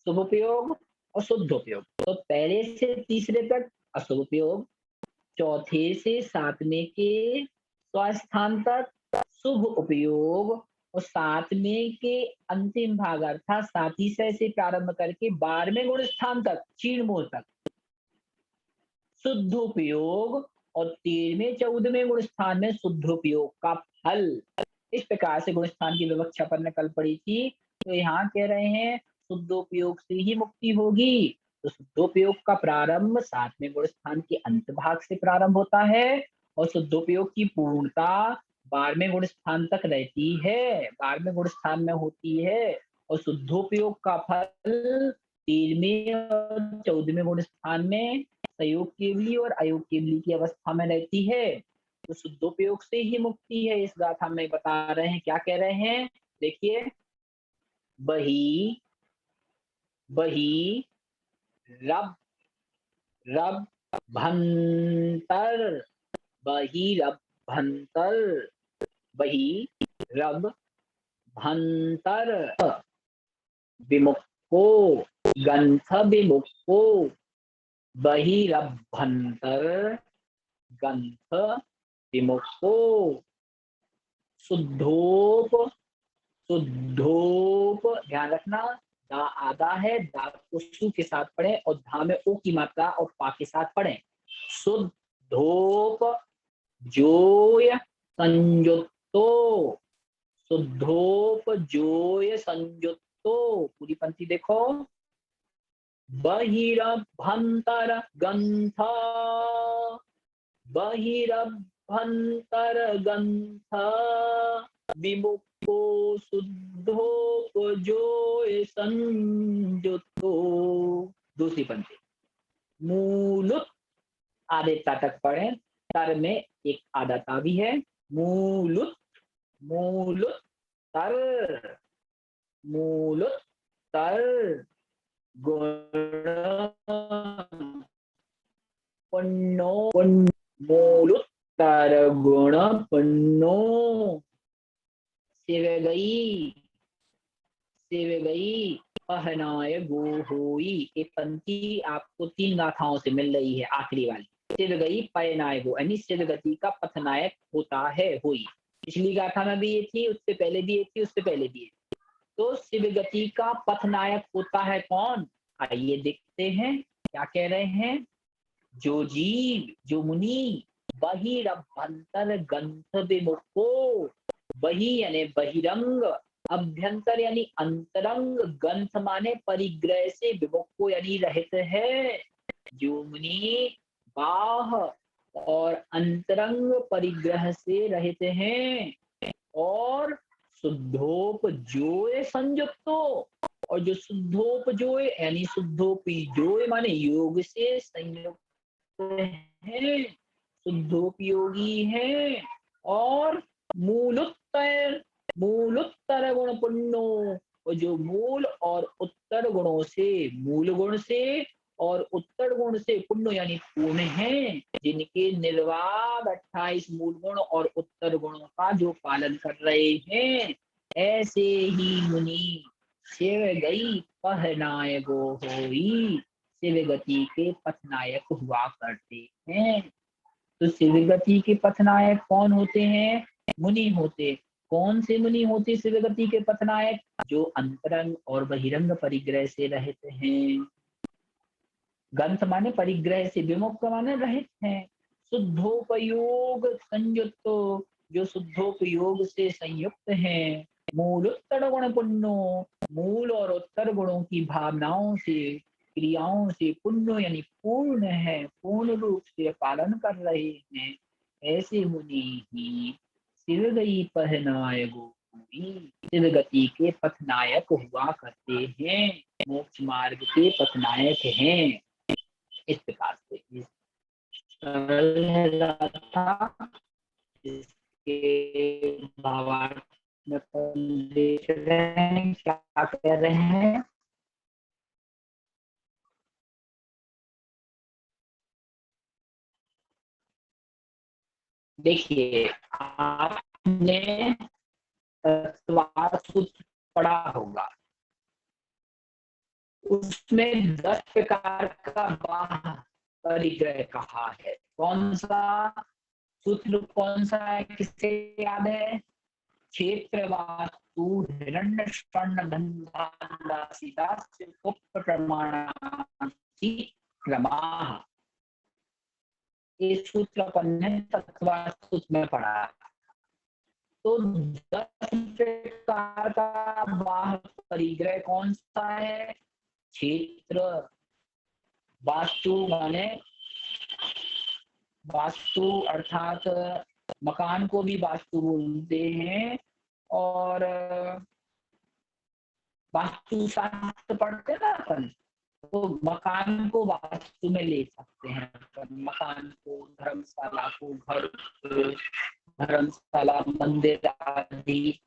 शुभ उपयोग और शुद्ध उपयोग। तो पहले से तीसरे तक अशुभ उपयोग, चौथे से 7वें के स्थान तक शुभ उपयोग, और 7वें के अंतिम भाग अर्थात साथी से प्रारंभ करके 12वें गुण स्थान तक क्षीण मूल तक शुद्धोपयोग, और 13वें 14वें गुण स्थान में शुद्धोपयोग का फल। इस प्रकार से गुण स्थान की विवक्षा पर ने कल पढ़ी थी। तो यहाँ कह रहे हैं शुद्धोपयोग से ही मुक्ति होगी। तो शुद्धोपयोग का प्रारंभ 7वें गुण स्थान के अंत भाग से प्रारंभ होता है, और शुद्धोपयोग की पूर्णता 12वें गुण स्थान तक रहती है, 12वें गुण स्थान में होती है। और शुद्धोपयोग का फल 13वें और 14वें गुण स्थान में संयोग केवली और अयोग केवली की अवस्था में रहती है। तो शुद्धोपयोग से ही मुक्ति है, इस गाथा में बता रहे हैं। क्या कह रहे हैं, देखिए, बही बही रब रब भंतर, बही रब भंतर, बही रब भंतर, विमुक्को गंथ विमुक्को, बहिरभ्यंतर गंथ विमुक्तो, शुद्धोप शुद्धोप, ध्यान रखना दा आधा है, दा को सु के साथ पढ़े और धा में ओ की मात्रा और पा के साथ पढ़े। शुद्धोप जोय संयुक्तो, शुद्धोपजोय संयुक्तो, पूरी पंक्ति देखो, बहिरभ्यंतर ग्रंथ, बहिरभ्यंतर ग्रंथ विमुक्तो शुद्धोपजोय संयुक्तो। दूसरी पंक्ति, मूलुत आधे ताटक पढ़े, तर में एक आधा ता भी है, मूलुत, मूलुत तर, मूलुत तर गुण पन्नो, मूलुत्तर गुण पन्नो, शिव गई, शिव गई पहनाए गो होई। ये पंक्ति आपको 3 गाथाओं से मिल रही है, आखिरी वाली, शिव गई पहनाए गो, यानी शिव गति का पथनायक होता है होई। पिछली गाथा में भी ये थी, उससे पहले भी ये थी, उससे पहले भी ये थी। तो शिव गति का पथनायक होता है कौन? आइए देखते हैं क्या कह रहे हैं। जो जीव, जो मुनि, बहिरभ्यंतर ग्रंथ विमुखो, बहि यानी बहिरंग, अभ्यंतर यानी अंतरंग, ग्रंथ माने परिग्रह से, विमुखो यानी रहित है। जो मुनि बाह और अंतरंग परिग्रह से रहित हैं, और शुद्धोपजोय संयुक्तो, और जो शुद्धोपजोय यानी शुद्धोपजोय माने योग से संयुक्त है, शुद्धोपयोगी है, और मूलोत्तर, मूलोत्तर गुण पुण्यो, और जो मूल और उत्तर गुणों से, मूल गुण से और उत्तर गुण से पुण्य यानी पूर्ण है, जिनके निर्वाध 28 मूल गुण और उत्तर गुणों का जो पालन कर रहे हैं, ऐसे ही मुनि शिव गई पहनाए गो होई, शिव गति के पथनायक हुआ करते हैं। तो शिव गति के पथनायक कौन होते हैं? मुनि होते। कौन से मुनि होते शिव गति के पथनायक? जो अंतरंग और बहिरंग परिग्रह से रहित हैं। ग्रंथ माने परिग्रह से, विमुक्त माने रहित हैं। शुद्धोपयोग संयुक्त, जो शुद्धोपयोग से संयुक्त हैं। मूल उत्तर गुण पुण्यो, मूल और उत्तर गुणों की भावनाओं से, क्रियाओं से पुण्य यानी पूर्ण है, पूर्ण रूप से पालन कर रहे हैं। ऐसे मुनि ही शिव गई पहनाए गोरी, शिव गति के पथनायक हुआ करते हैं, मोक्ष मार्ग के पथनायक हैं। इस प्रकार से इस सरल है गाथा, इसके भावार्थ में देख रहे हैं क्या कह रहे हैं। देखिए, आपने तत्वार सूत्र पढ़ा होगा, उसमें 10 प्रकार का बाह्य परिग्रह कहा है। कौन सा सूत्र, कौन सा है, किससे याद है? क्षेत्र वास्तु हिरण्य स्वर्ण गंधा क्रमाः, ये सूत्र अपन ने तत्वार सूत्र में पढ़ा। तो 10 प्रकार का बाह्य परिग्रह कौन सा है? क्षेत्र, वास्तु माने, वास्तु अर्थात मकान को भी वास्तु बोलते हैं, और वास्तु शास्त्र पढ़ते ना अपन, तो मकान को वास्तु में ले सकते हैं अपन। मकान को, धर्मशाला को, घर, धर्मशाला, मंदिर आदि।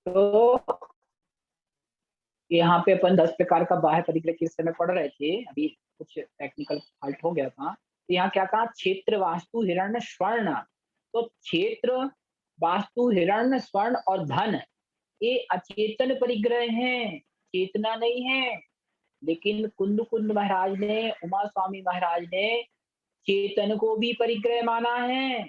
तो यहाँ पे अपन 10 प्रकार का बाह्य परिग्रह के समय पढ़ रहे थे, अभी कुछ टेक्निकल फॉल्ट हो गया था। तो यहाँ क्या कहा, क्षेत्र, वास्तु, हिरण्य, स्वर्ण। तो क्षेत्र, वास्तु, हिरण्य, स्वर्ण और धन ये अचेतन परिग्रह हैं, चेतना नहीं है। लेकिन कुंद कुंद महाराज ने, उमा स्वामी महाराज ने चेतन को भी परिग्रह माना है।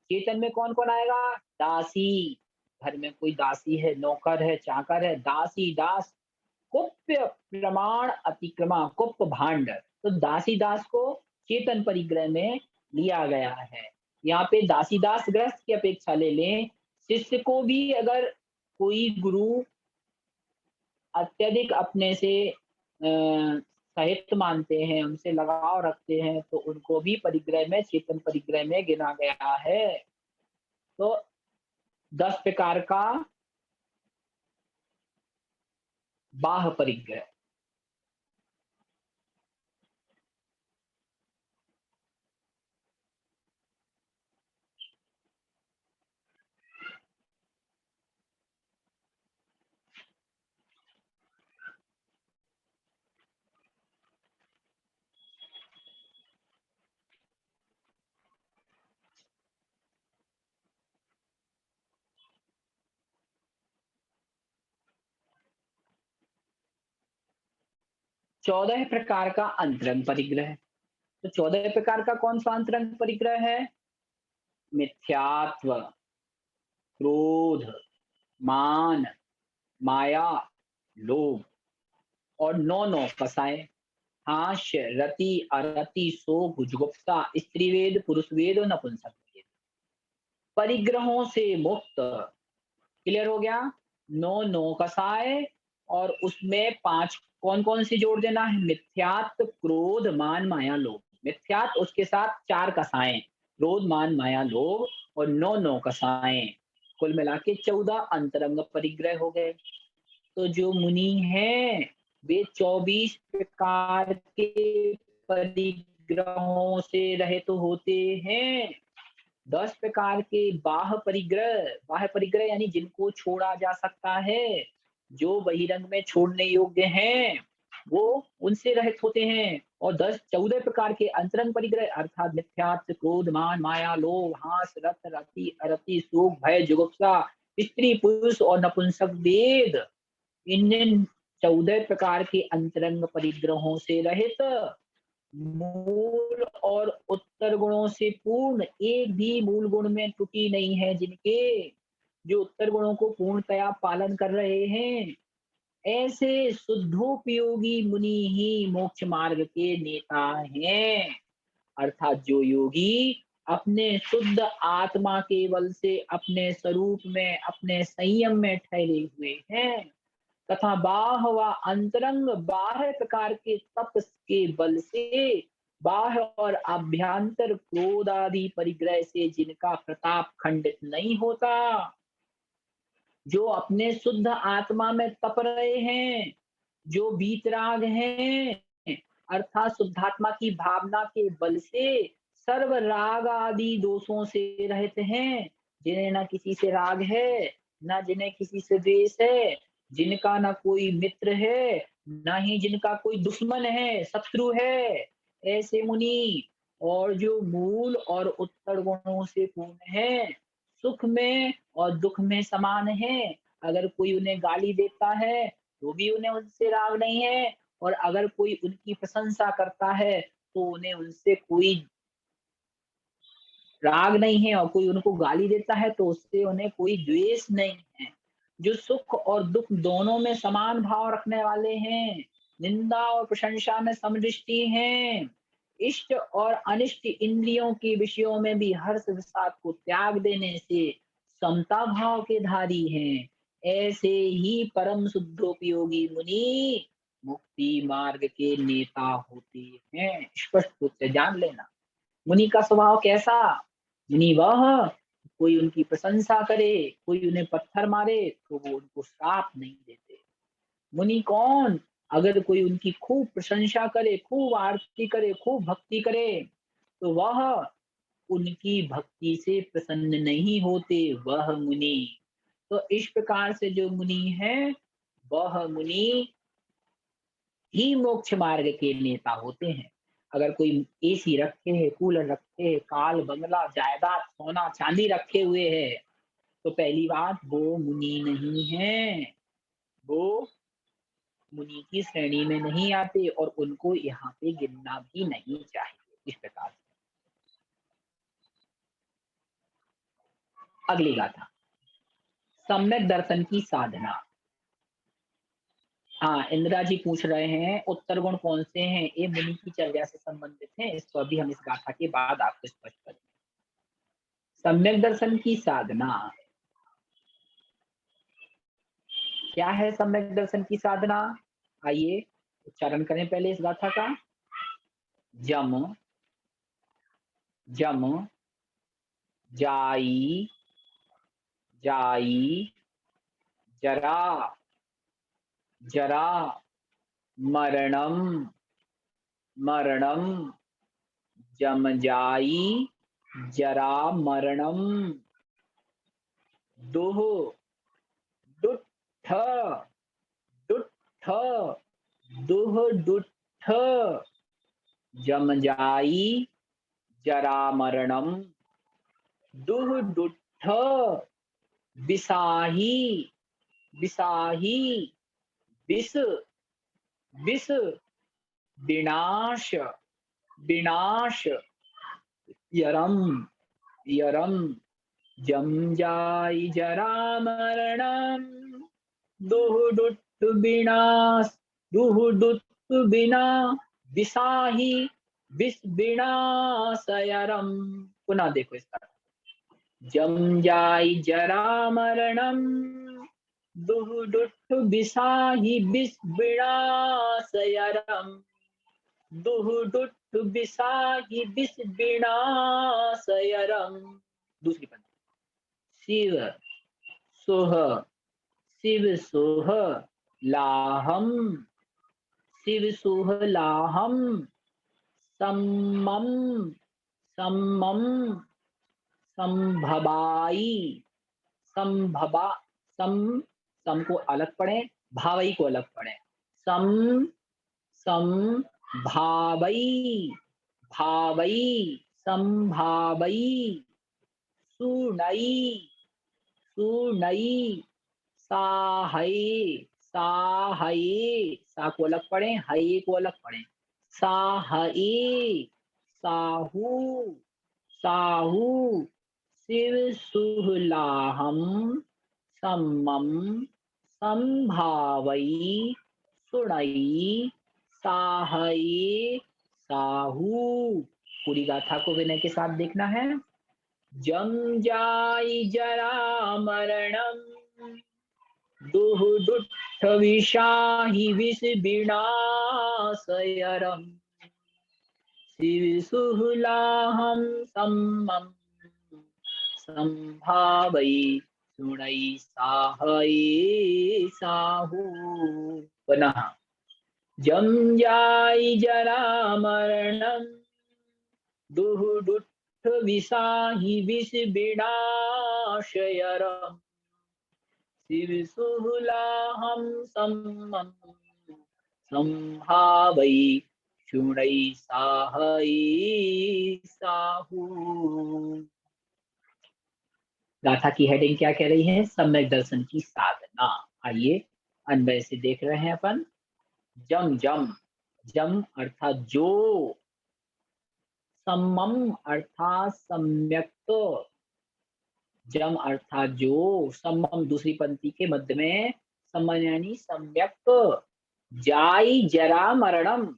चेतन में कौन कौन आएगा? दासी, घर में कोई दासी है, नौकर है, चाकर है, दासी, दास, कुप्य, प्रमाण, अतिक्रमा, कुप, भांड। तो दासी दास को चेतन परिग्रह में लिया गया है। यहाँ पे दासी दास ग्रस्त की अपेक्षा ले लें, शिष्य को भी अगर कोई गुरु अत्यधिक अपने से सहित मानते हैं, उनसे लगाव रखते हैं, तो उनको भी परिग्रह में, चेतन परिग्रह में गिना गया है। तो 10 प्रकार का बाह्य परिग्रह। चौदह प्रकार का अंतरंग परिग्रह। तो 14 प्रकार का कौन सा अंतरंग परिग्रह है? मिथ्यात्व, क्रोध, मान, माया, लोभ और 9 कसाय, हास्य, रति, अरति, शोक, जुगुप्सा, स्त्रीवेद, पुरुषवेद और नपुंसक वेद। परिग्रहों से मुक्त, क्लियर हो गया? 9 कसाय और उसमें 5 कौन कौन से जोड़ देना है? मिथ्यात्व, क्रोध, मान, माया, लोभ। मिथ्यात्व, उसके साथ 4 कसाएं, क्रोध, मान, माया, लोभ और 9 कसाएं। कुल मिला के 14 अंतरंग परिग्रह हो गए। तो जो मुनि हैं वे 24 प्रकार के परिग्रहों से रहित होते हैं। 10 प्रकार के बाह्य परिग्रह यानी जिनको छोड़ा जा सकता है, जो बहिरंग में छोड़ने योग्य हैं, वो उनसे रहित होते हैं। और 14 प्रकार के अंतरंग परिग्रह अर्थात मिथ्यात्व, क्रोध, मान, माया, लोभ, हास, रथ, रति, अरति, शोक, भय, जुगुप्सा, स्त्री, पुरुष और नपुंसक वेद, इन 14 प्रकार के अंतरंग परिग्रहों से रहित, मूल और उत्तर गुणों से पूर्ण, एक भी मूल गुण में त्रुटि नहीं है जिनके, जो उत्तर गुणों को पूर्णतया पालन कर रहे हैं, ऐसे शुद्धोपयोगी मुनि ही मोक्ष मार्ग के नेता हैं। अर्थात जो योगी अपने शुद्ध आत्मा के बल से अपने स्वरूप में, अपने संयम में ठहरे हुए हैं तथा बाह्य व अंतरंग बाह्य प्रकार के तप के बल से, बाह्य और अभ्यंतर क्रोध आदि परिग्रह से जिनका प्रताप खंडित नहीं होता, जो अपने शुद्ध आत्मा में तप रहे हैं, जो वीतराग हैं, अर्थात शुद्धात्मा की भावना के बल से सर्व राग आदि दोषों से रहित हैं, जिन्हें न किसी से राग है, न जिन्हें किसी से द्वेष है, जिनका न कोई मित्र है, न ही जिनका कोई दुश्मन है, शत्रु है, ऐसे मुनि, और जो मूल और उत्तर गुणों से पूर्ण है, सुख में और दुख में समान है। अगर कोई उन्हें गाली देता है तो भी उन्हें उनसे राग नहीं है, और अगर कोई उनकी प्रशंसा करता है तो उन्हें उनसे कोई राग नहीं है, और कोई उनको गाली देता है तो उससे उन्हें कोई द्वेष नहीं है। जो सुख और दुख दोनों में समान भाव रखने वाले हैं, निंदा और प्रशंसा में समदृष्टि हैं, इष्ट और अनिष्ट इंद्रियों के विषयों में भी हर्ष विषाद को त्याग देने से समता भाव के धारी हैं, ऐसे ही परम शुद्धोपयोगी मुनि मुक्ति मार्ग के नेता होते हैं। स्पष्ट रूप से जान लेना मुनि का स्वभाव कैसा। मुनि वह, कोई उनकी प्रशंसा करे, कोई उन्हें पत्थर मारे तो वो उनको श्राप नहीं देते। मुनि कौन? अगर कोई उनकी खूब प्रशंसा करे, खूब आरती करे, खूब भक्ति करे, तो वह उनकी भक्ति से प्रसन्न नहीं होते, वह मुनि। तो इस प्रकार से जो मुनि है वह मुनि ही मोक्ष मार्ग के नेता होते हैं। अगर कोई एसी रखे है, कूलर रखे है, कार बंगला जायदाद सोना चांदी रखे हुए है, तो पहली बात वो मुनि नहीं है, वो मुनि की श्रेणी में नहीं आते और उनको यहाँ पे गिनना भी नहीं चाहिए। इस प्रकार से अगली गाथा, सम्यक दर्शन की साधना। हाँ, इंदिरा जी पूछ रहे हैं उत्तर गुण कौन से हैं, ये मुनि की चर्या से संबंधित हैं। इसको अभी हम इस गाथा के बाद आपको स्पष्ट करेंगे। सम्यक दर्शन की साधना क्या है? सम्यक दर्शन की साधना, आइए उच्चारण करें पहले इस गाथा का। जम जम जाई जाई जरा जरा मरणम मरणम जम जाई जरा मरणम दुह दुट्ठ दुट्ठ दुह दुट्ठ जम जाई जरा मरणम दुह दुट्ठ विसाही विसाही विष विष विनाश विनाश यरम यरम जम जाई जरा मरणम दुह दुट्ठ विनाश दुह दुट्ठ विना विसाही विष विनाशयरम। पुनः देखो इसका, जम जाई जरा मरणम दुह दुट्ठ विसाही विष विनाशयरम दुह दुट्ठ विसाही विष विनाशयरम। दूसरी पंक्ति, शिव सोह शिव सोह लाहम शिव सोह लाहम सम्मम सम्मम संभवाई संभवा सम को अलग पढ़े, भावई को अलग पढ़े। सम सम भावई भावई संभावई सुनई सुनई साहई साहई सा को अलग पढ़े, हई को अलग पढ़े। साहई साहू साहू शिव सुहलाहम सम्मम संभावई सुनई साहई साहू। पूरी गाथा को विनय के साथ देखना है। जम जाई जरा मरणम दुह दुट्ठ विषाहि विष विनाशयरम शिव सुहलाहम सम्मम संभावई सुनई साहई साहू। पुनः जम जाई जरा मरणम दुह दुट्ठ विषाहि विष विनाशयरम शिव सुहलाहम सम्मम संभावई सुनई साहई साहू। गाथा की हेडिंग क्या कह रही है? सम्यक दर्शन की साधना। आइए अन्वय से देख रहे हैं अपन। जम जम जम अर्थात जो, सम्मम अर्थात सम्यक, जम अर्थात जो, सम्मम दूसरी पंक्ति के मध्य में सम्मम यानी सम्यक। जाई जरा मरणम,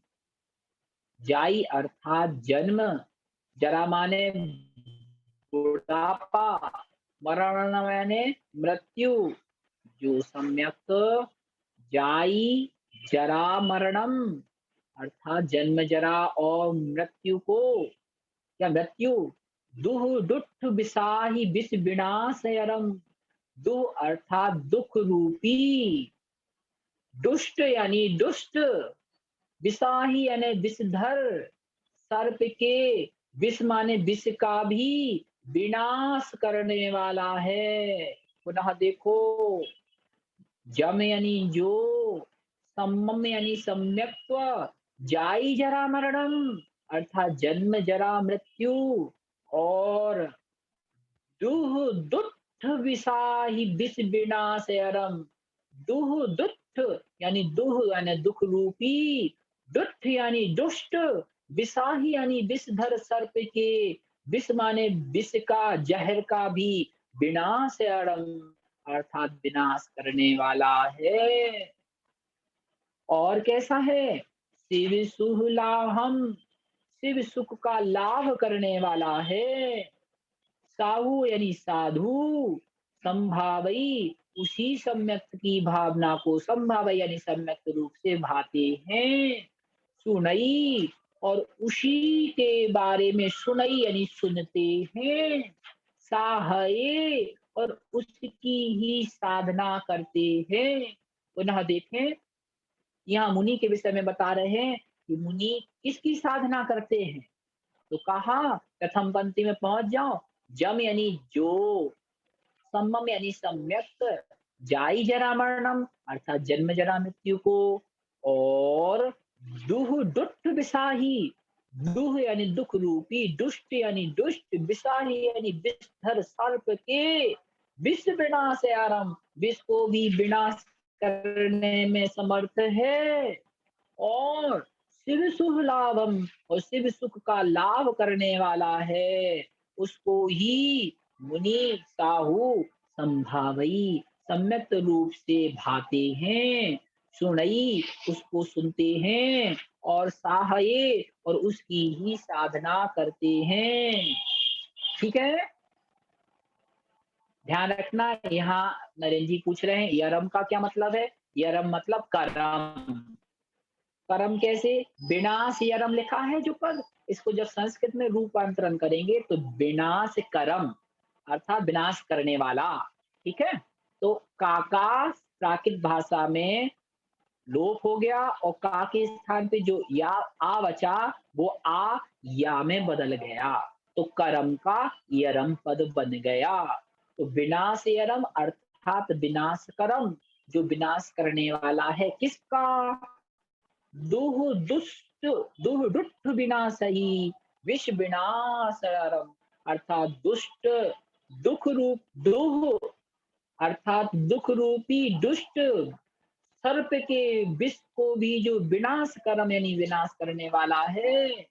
जाई अर्थात जन्म, जरा माने बुढ़ापा, मरण माने मृत्यु। जो सम्यक जाई जरा मरणम अर्थात जन्म जरा और मृत्यु को, क्या मृत्यु, दुह दुट्ठ विषाहि विष विनाशयरम, दुह अर्थात दुख रूपी, दुष्ट यानी दुष्ट, विषाही यानी विषधर सर्प के, विष माने विष का भी विनाश करने वाला है। पुनः देखो, जम यानी जो, सम्मम यानी सम्यक्त्व, जाई जरा मरणम अर्थात जन्म जरा मृत्यु, और दुह दुष्ट विसाही विष विनाशयरम, दुह दुष्ट यानी दुह यानी दुख रूपी, दुष्ट यानी दुष्ट, विसाही यानी विषधर सर्प के, विष माने विष का, जहर का भी, विनाशयरम अर्थात विनाश करने वाला है। और कैसा है? शिव सुहलाहम, शिव सुख का लाभ करने वाला है। साहु यानी साधु, संभावई उसी सम्यक्त की भावना को, संभावई यानी सम्यक्त रूप से भाते हैं। सुनई और उसी के बारे में, सुनई यानी सुनते हैं। साहये और उसकी ही साधना करते हैं। पुनः देखें, यहाँ मुनि के विषय में बता रहे हैं कि मुनि किसकी साधना करते हैं। तो कहा प्रथम पंक्ति में पहुंच जाओ, जम यानी जो, सम्मम यानी सम्यक्त, जाई जरा मरणम अर्थात जन्म जरा मृत्यु को, और दुह दुष्ट विसाही, दुह यानी दुख रूपी, दुष्ट यानी दुष्ट, विसाही यानी विषधर सर्प के, विष विनाश आरम विष को भी विनाश करने में समर्थ है, और शिव सुख लाभम और शिव सुख का लाभ करने वाला है, उसको ही मुनि साहु संभावई सम्यक्त रूप से भाते हैं। सुनई उसको सुनते हैं, और साहये और उसकी ही साधना करते हैं। ठीक है, ध्यान रखना। यहाँ नरेंद्र जी पूछ रहे हैं यरम का क्या मतलब है। यरम मतलब कर्म। कर्म कैसे? विनाश यरम लिखा है जो पद, इसको जब संस्कृत में रूपांतरण करेंगे तो विनाश करम अर्थात विनाश करने वाला। ठीक है, तो काका प्राकृत भाषा में लोप हो गया, और का के स्थान पे जो या आ बचा वो आ या में बदल गया, तो कर्म का यरम पद बन गया। तो विनाश यरम अर्थात विनाश कर्म, जो विनाश करने वाला है किसका? दुह दुष्ट, दुह दुष्ट विनाशही विष विनाशरम अर्थात दुष्ट, दुख रूप दुह अर्थात दुख रूपी दुष्ट सर्प के विष को भी जो विनाश कर्म यानी विनाश करने वाला है,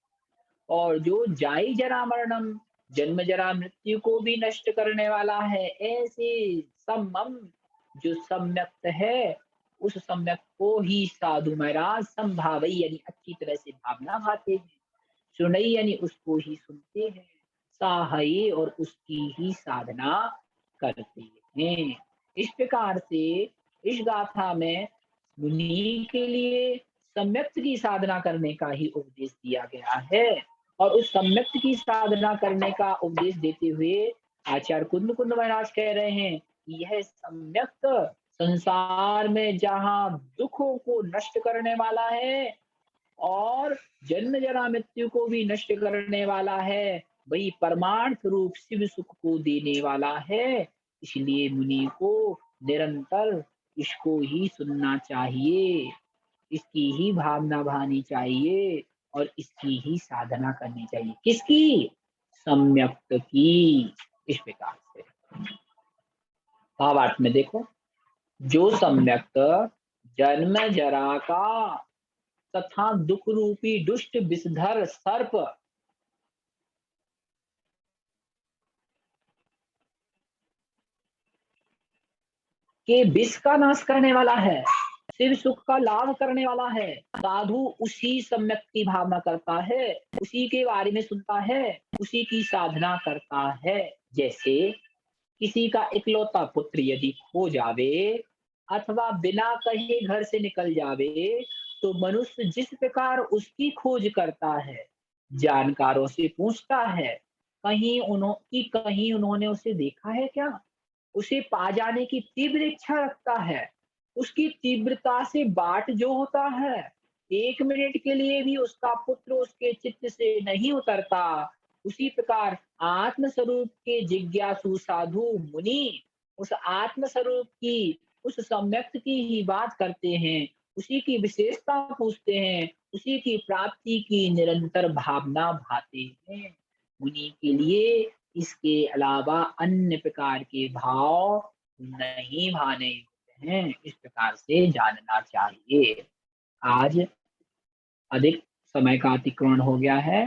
और जो जाई जरा मरणम जन्म जरा मृत्यु को भी नष्ट करने वाला है। ऐसे सम्मम जो सम्यक्त है, उस सम्यक्त को ही साधु महाराज संभावई यानी अच्छी तरह से भावना भाते हैं। सुनई यानी उसको ही सुनते हैं। साहई और उसकी ही साधना करते हैं। इस प्रकार से इस गाथा में मुनि के लिए सम्यक्त की साधना करने का ही उपदेश दिया गया है, और उस सम्यक्त की साधना करने का उपदेश देते हुए आचार्य कुंद कुंद महाराज कह रहे हैं कि यह सम्यक्त संसार में जहाँ दुखों को नष्ट करने वाला है और जन्म जरा मृत्यु को भी नष्ट करने वाला है, वही परमार्थ रूप शिव सुख को देने वाला है। इसलिए मुनि को निरंतर इसको ही सुनना चाहिए, इसकी ही भावना भानी चाहिए, और इसकी ही साधना करनी चाहिए। किसकी? सम्यक्त की। इस प्रकार से भावार्थ में देखो, जो सम्यक्त जन्म जरा का तथा दुख रूपी दुष्ट विषधर सर्प के विष का नाश करने वाला है, शिव सुख का लाभ करने वाला है, साधु उसी सम्यक की भावना करता है, उसी के बारे में सुनता है, उसी की साधना करता है। जैसे किसी का इकलौता पुत्र यदि खो जावे अथवा बिना कहे घर से निकल जावे, तो मनुष्य जिस प्रकार उसकी खोज करता है, जानकारों से पूछता है, कहीं उन्होंने उसे देखा है क्या, उसे पा जाने की तीव्र इच्छा रखता है, उसकी तीव्रता से बाट जो होता है, एक मिनट के लिए भी उसका पुत्र उसके चित्त से नहीं उतरता, उसी प्रकार आत्म स्वरूप के जिज्ञासु साधु मुनि उस आत्म स्वरूप की, उस सम्यक्त की ही बात करते हैं, उसी की विशेषता पूछते हैं, उसी की प्राप्ति की निरंतर भावना भाते हैं। मुनि के लिए इसके अलावा अन्य प्रकार के भाव नहीं भाने योग्य हैं, इस प्रकार से जानना चाहिए। आज अधिक समय का अतिक्रमण हो गया है,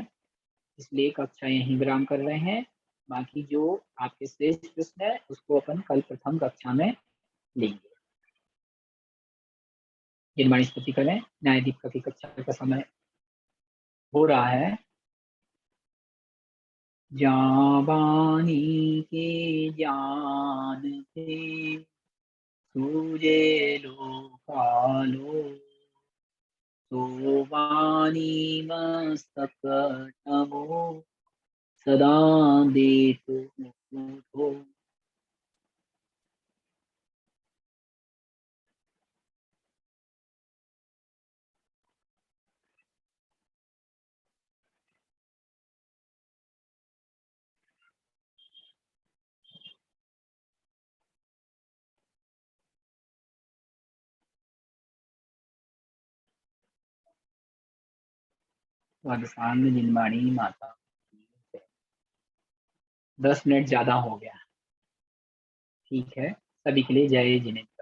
इसलिए कक्षा यहीं विराम कर रहे हैं। बाकी जो आपके शेष प्रश्न है उसको अपन कल प्रथम कक्षा में लेंगे। निर्माण स्तुति करें। न्यायाधीप की कक्षा का समय हो रहा है। जाबानी के जान थे सूजे लो कालो, तो वाणी मस्तक नमो सदा दे तो। राजस्थान में जिनवाणी माता 10 मिनट ज्यादा हो गया। ठीक है, सभी के लिए जय जिनेन्द्र।